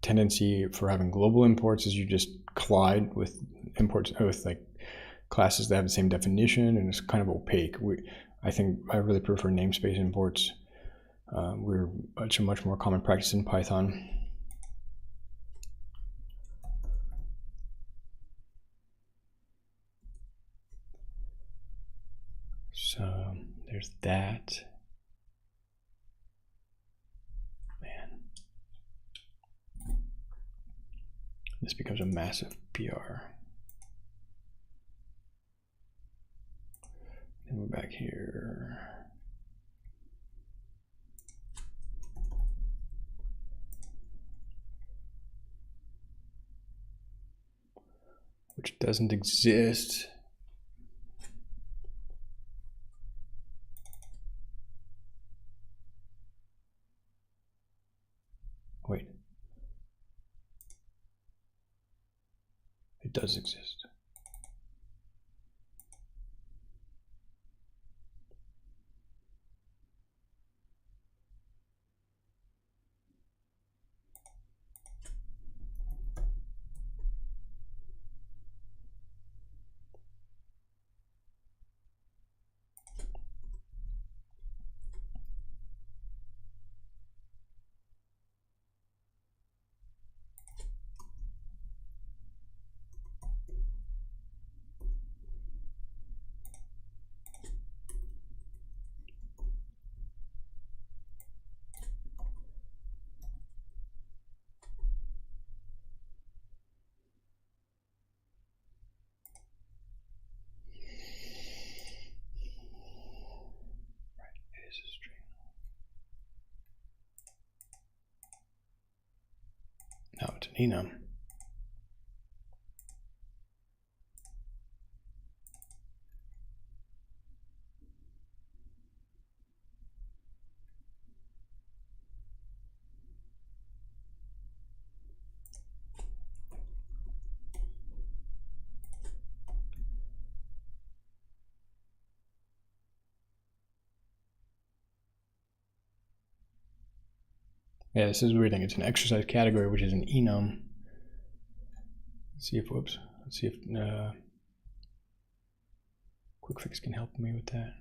tendency for having global imports is you just collide with imports with like classes that have the same definition, and it's kind of opaque. I think I really prefer namespace imports. We're much more common practice in Python. So there's that. Man, this becomes a massive PR. And we're back here. Which doesn't exist. Wait. It does exist. Now it's an enum. Yeah, this is a weird thing. It's an exercise category, which is an enum. Let's see if, whoops. Let's see if Quick Fix can help me with that.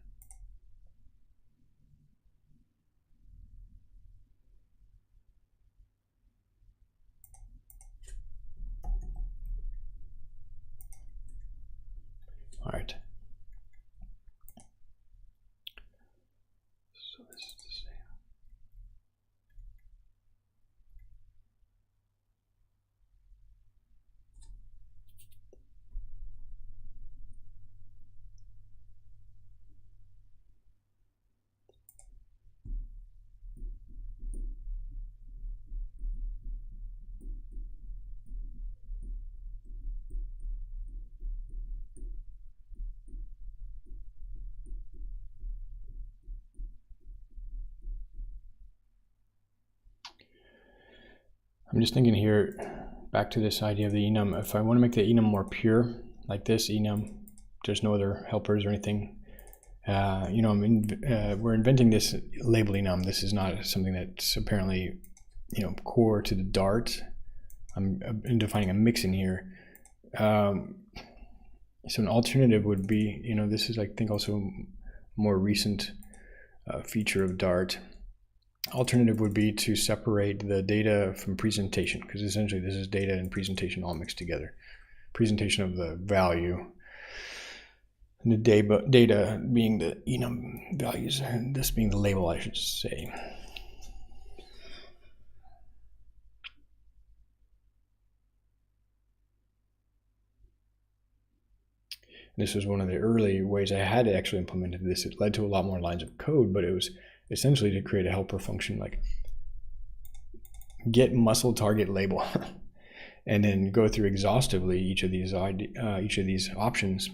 I'm just thinking here, back to this idea of the enum. If I want to make the enum more pure, like this enum, there's no other helpers or anything. We're inventing this label enum. This is not something that's apparently, core to the Dart. I'm defining a mix in here. So an alternative would be, this is, I think, also a more recent feature of Dart. Alternative would be to separate the data from presentation, because essentially this is data and presentation all mixed together. Presentation of the value, and the data being the enum values, and this being the label, I should say. This was one of the early ways I had actually implemented this. It led to a lot more lines of code, but it was essentially to create a helper function like get muscle target label, and then go through exhaustively each of these options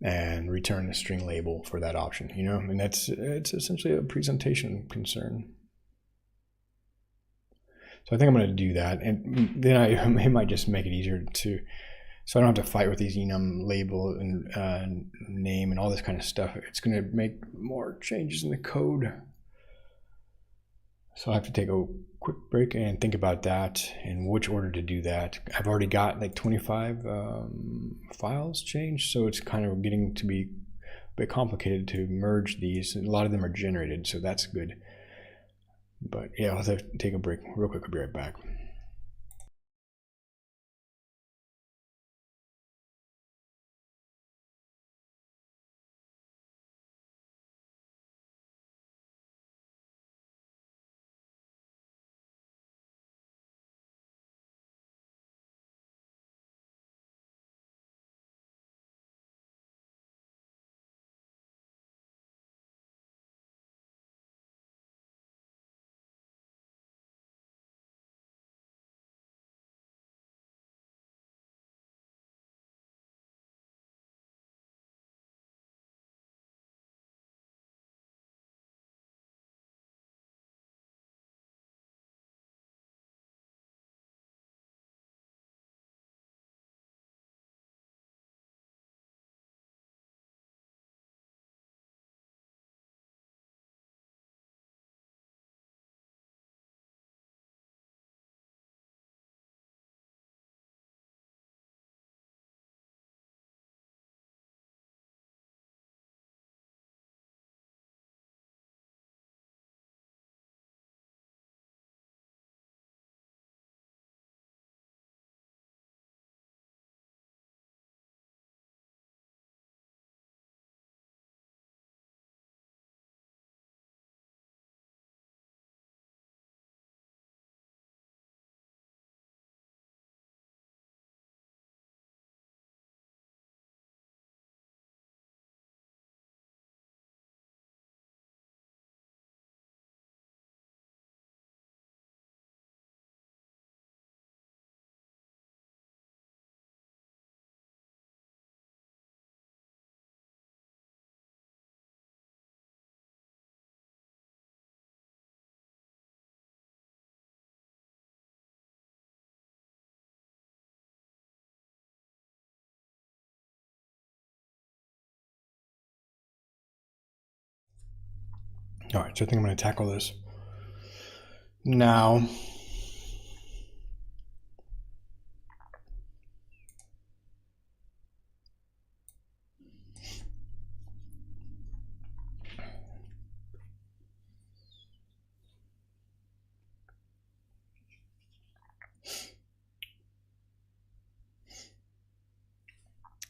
and return a string label for that option. And it's essentially a presentation concern. So I think I'm going to do that, and then it might just make it easier so I don't have to fight with these enum label and name and all this kind of stuff. It's going to make more changes in the code. So I have to take a quick break and think about that and which order to do that. I've already got like 25 files changed, so it's kind of getting to be a bit complicated to merge these. And a lot of them are generated, so that's good. But yeah, I'll have to take a break real quick. I'll be right back. All right, so I think I'm going to tackle this now.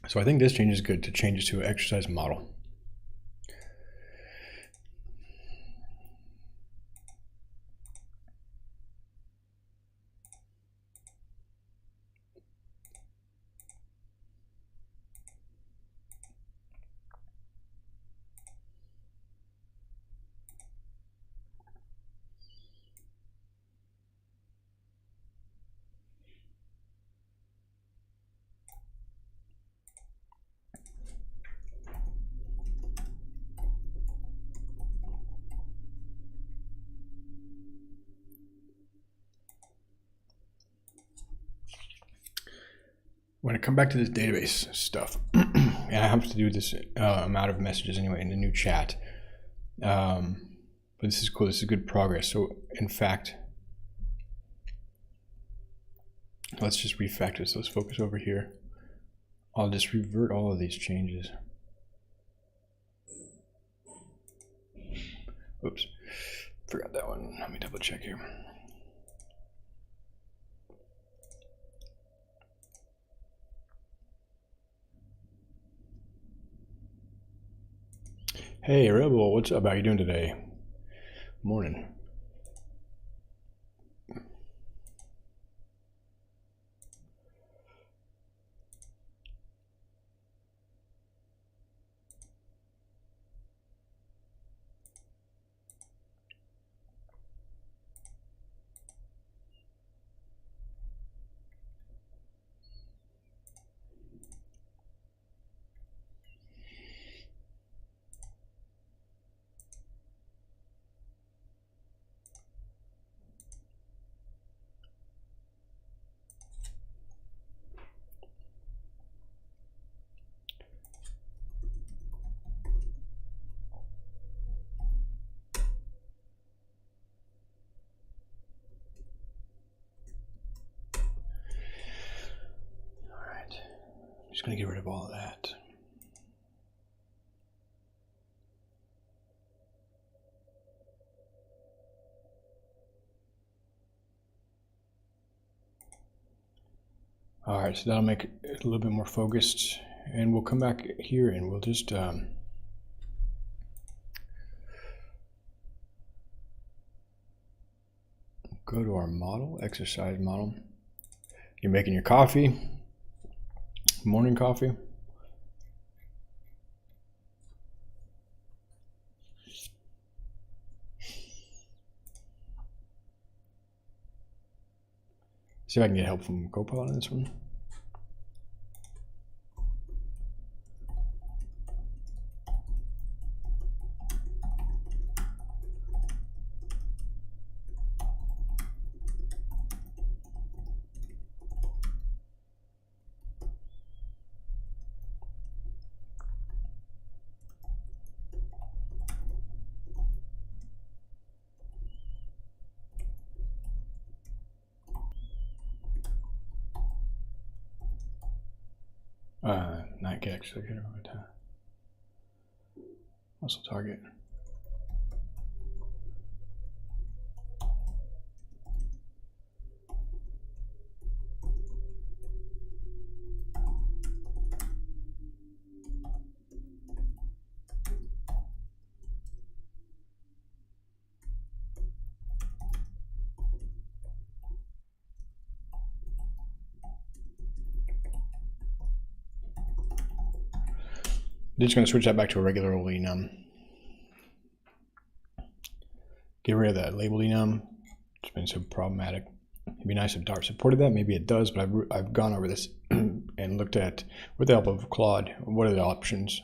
So I think this change is good to change it to an exercise model. when I come back to this database stuff, and I have to do this amount of messages anyway in the new chat. But this is cool. This is good progress. So in fact, let's just refactor. So let's focus over here. I'll just revert all of these changes. Oops, forgot that one. Let me double check here. Hey Rebel, what's up? How you doing today? Morning. Just gonna get rid of all of that. All right, so that'll make it a little bit more focused, and we'll come back here and we'll just go to our model, exercise model. You're making your coffee, morning coffee. See if I can get help from Copilot on this one. Night kicks, so get over to muscle target. They're just going to switch that back to a regular old enum. Get rid of that label enum. It's been so problematic. It'd be nice if Dart supported that. Maybe it does, but I've gone over this and looked at, with the help of Claude, what are the options.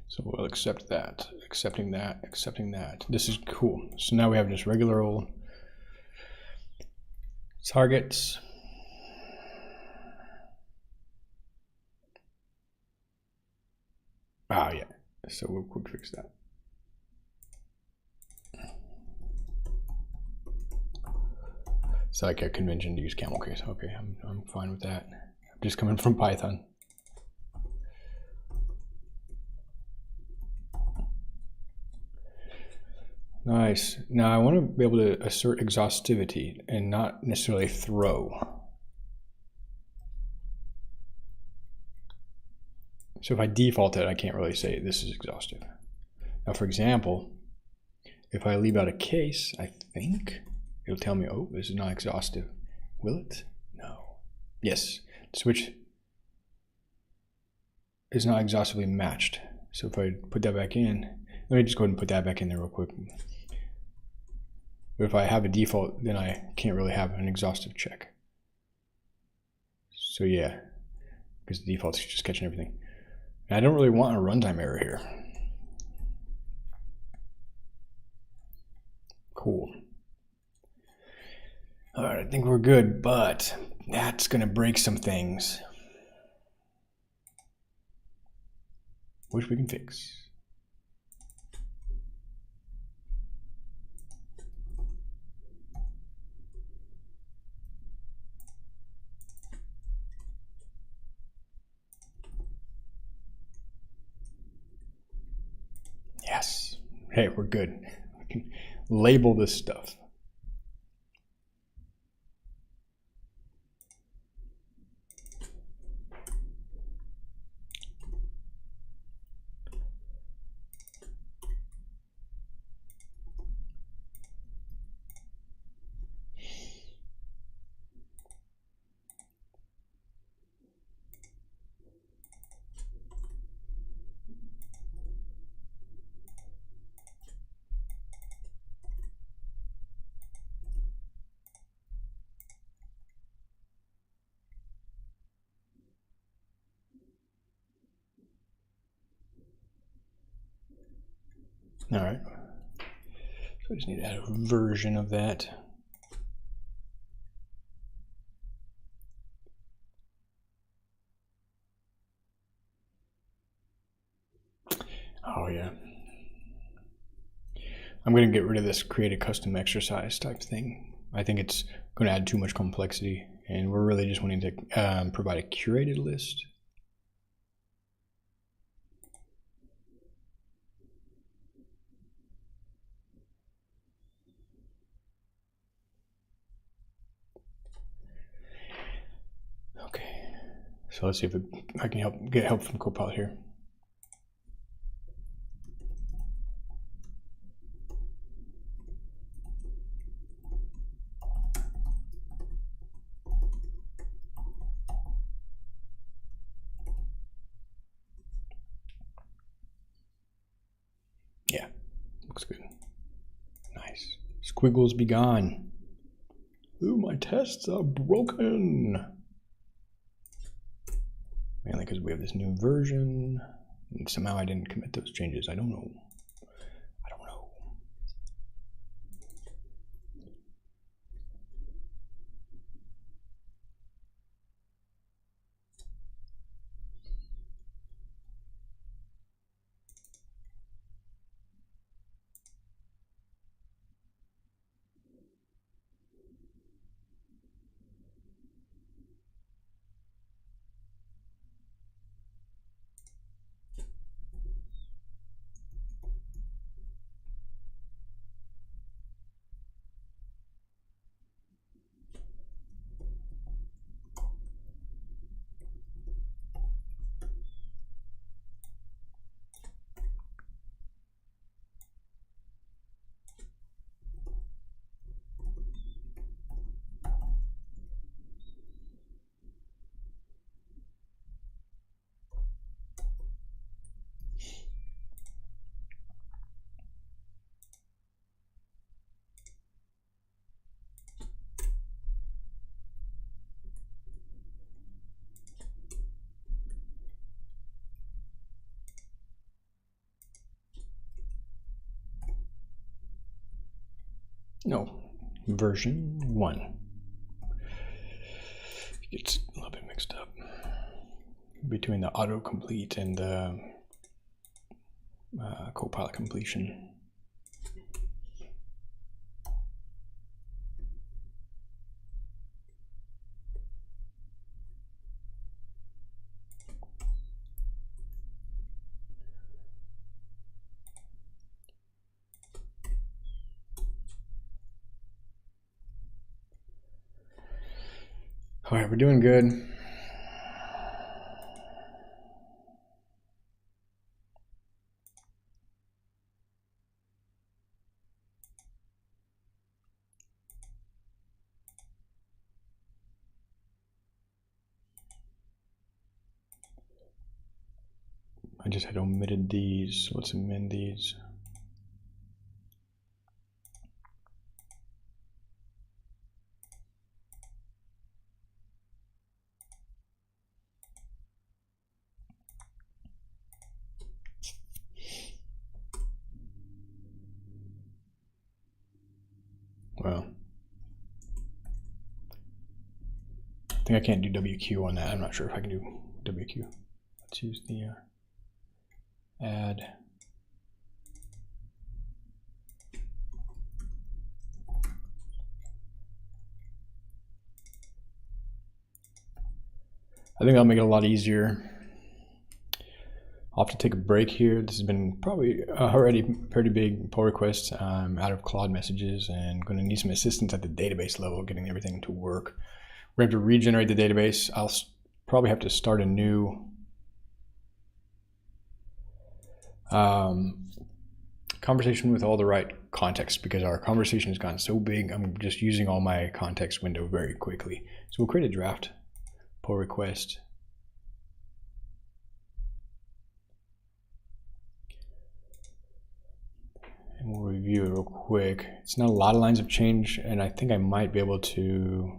So we'll accept that, accepting that, accepting that. This is cool. So now we have just regular old targets. Ah, yeah. So we'll quick fix that. It's like a convention to use camel case. Okay, I'm fine with that. I'm just coming from Python. Nice. Now I want to be able to assert exhaustivity and not necessarily throw. So if I default it, I can't really say this is exhaustive. Now, for example, if I leave out a case, I think it'll tell me, oh, this is not exhaustive. Will it? No. Yes. Switch is not exhaustively matched. So if I put that back in, let me just go ahead and put that back in there real quick. But if I have a default, then I can't really have an exhaustive check. So yeah, because the default's just catching everything. And I don't really want a runtime error here. Cool. All right, I think we're good, but that's going to break some things, which we can fix. Yes. Hey, we're good. We can label this stuff. All right. So I just need to add a version of that. Oh yeah. I'm going to get rid of this create a custom exercise type thing. I think it's going to add too much complexity, and we're really just wanting to provide a curated list. Okay, so let's see if I can get help from Copilot here. Yeah, looks good. Nice. Squiggles be gone. Ooh, my tests are broken. Mainly because we have this new version, and somehow I didn't commit those changes. I don't know. No, version 1. It gets a little bit mixed up between the autocomplete and the Copilot completion. All right, we're doing good. I just had omitted these. Let's amend these. think I can't do WQ on that. I'm not sure if I can do WQ. Let's use the add. I think that'll make it a lot easier. I'll have to take a break here. This has been probably already pretty big pull requests out of Claude messages, and going to need some assistance at the database level, getting everything to work. We're going to have to regenerate the database. I'll probably have to start a new conversation with all the right context, because our conversation has gotten so big. I'm just using all my context window very quickly. So we'll create a draft pull request. And we'll review it real quick. It's not a lot of lines of change, and I think I might be able to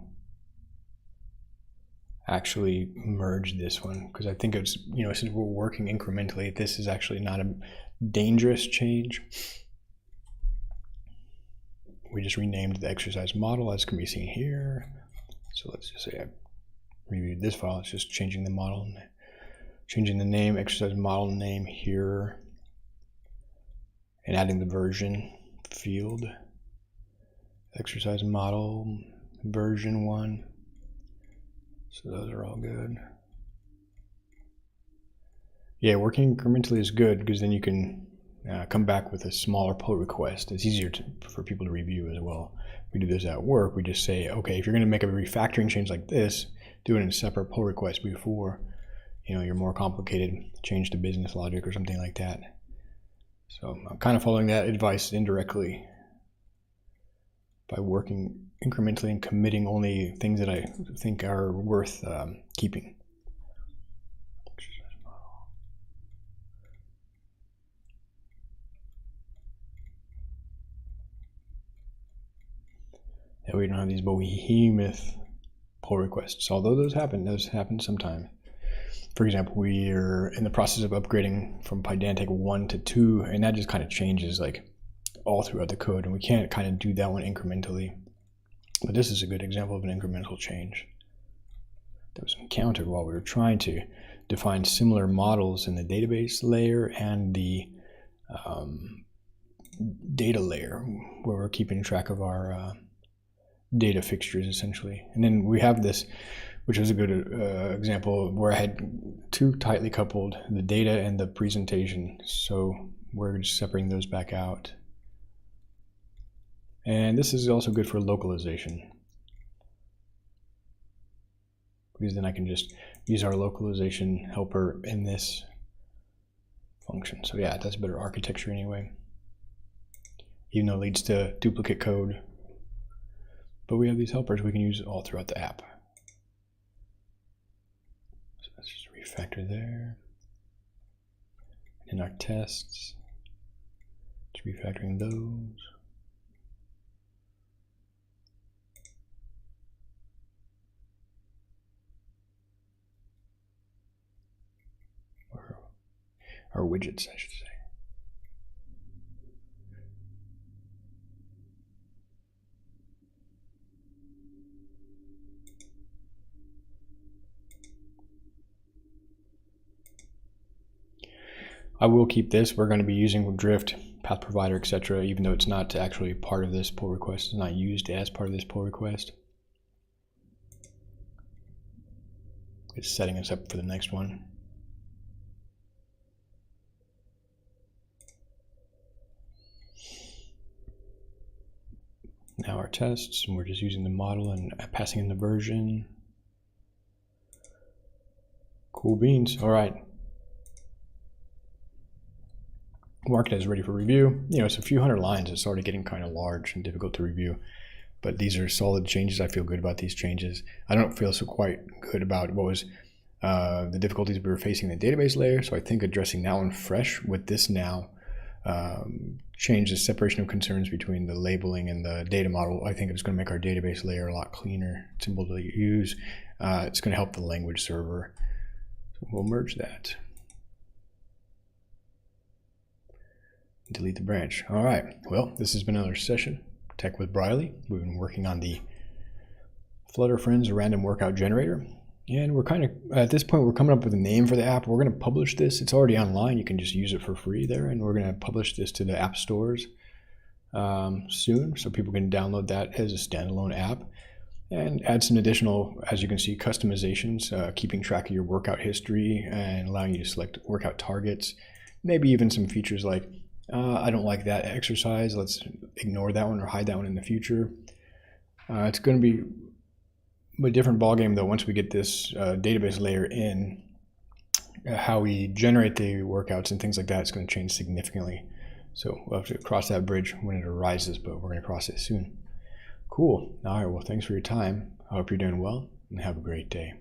actually merge this one, because I think it's, you know, since we're working incrementally, this is actually not a dangerous change. We just renamed the exercise model, as can be seen here. So let's just say I reviewed this file. It's just changing the model, changing the name, exercise model name here, and adding the version field, exercise model version 1. So those are all good. Yeah, working incrementally is good, because then you can come back with a smaller pull request. It's easier for people to review as well. We do this at work. We just say, okay, if you're going to make a refactoring change like this, do it in a separate pull request before, you know, you're more complicated, change to business logic or something like that. So I'm kind of following that advice indirectly by working incrementally and committing only things that I think are worth keeping. That we don't have these behemoth pull requests, although those happen sometimes. For example, we're in the process of upgrading from Pydantic 1 to 2, and that just kind of changes like all throughout the code, and we can't kind of do that one incrementally. But this is a good example of an incremental change that was encountered while we were trying to define similar models in the database layer and the data layer, where we're keeping track of our data fixtures essentially. And then we have this, which was a good example where I had too tightly coupled the data and the presentation. So we're just separating those back out. And this is also good for localization, because then I can just use our localization helper in this function. So yeah, that's better architecture anyway, even though it leads to duplicate code. But we have these helpers we can use all throughout the app. So let's just refactor there. In our tests, it's refactoring those. Or our widgets, I should say. I will keep this. We're going to be using Drift, path provider, etc., even though it's not actually part of this pull request. It's not used as part of this pull request. It's setting us up for the next one. Now our tests, and we're just using the model and passing in the version. Cool beans. All right. Marked as ready for review. You know, it's a few hundred lines. It's already getting kind of large and difficult to review, but these are solid changes. I feel good about these changes. I don't feel so quite good about what was the difficulties we were facing in the database layer. So I think addressing that one fresh with this now change the separation of concerns between the labeling and the data model. I think it's going to make our database layer a lot cleaner, simple to use. It's going to help the language server. So we'll merge that. Delete the branch. All right. Well, this has been another session, Tech with Briley. We've been working on the Flutter Friends, a random workout generator. And we're kind of, at this point, we're coming up with a name for the app. We're going to publish this. It's already online. You can just use it for free there. And we're going to publish this to the app stores soon, so people can download that as a standalone app. And add some additional, as you can see, customizations, keeping track of your workout history and allowing you to select workout targets. Maybe even some features like, I don't like that exercise, let's ignore that one or hide that one in the future. It's going to be a different ballgame though once we get this database layer in. How we generate the workouts and things like that is going to change significantly. So we'll have to cross that bridge when it arises, but we're going to cross it soon. Cool. All right, well, thanks for your time. I hope you're doing well and have a great day.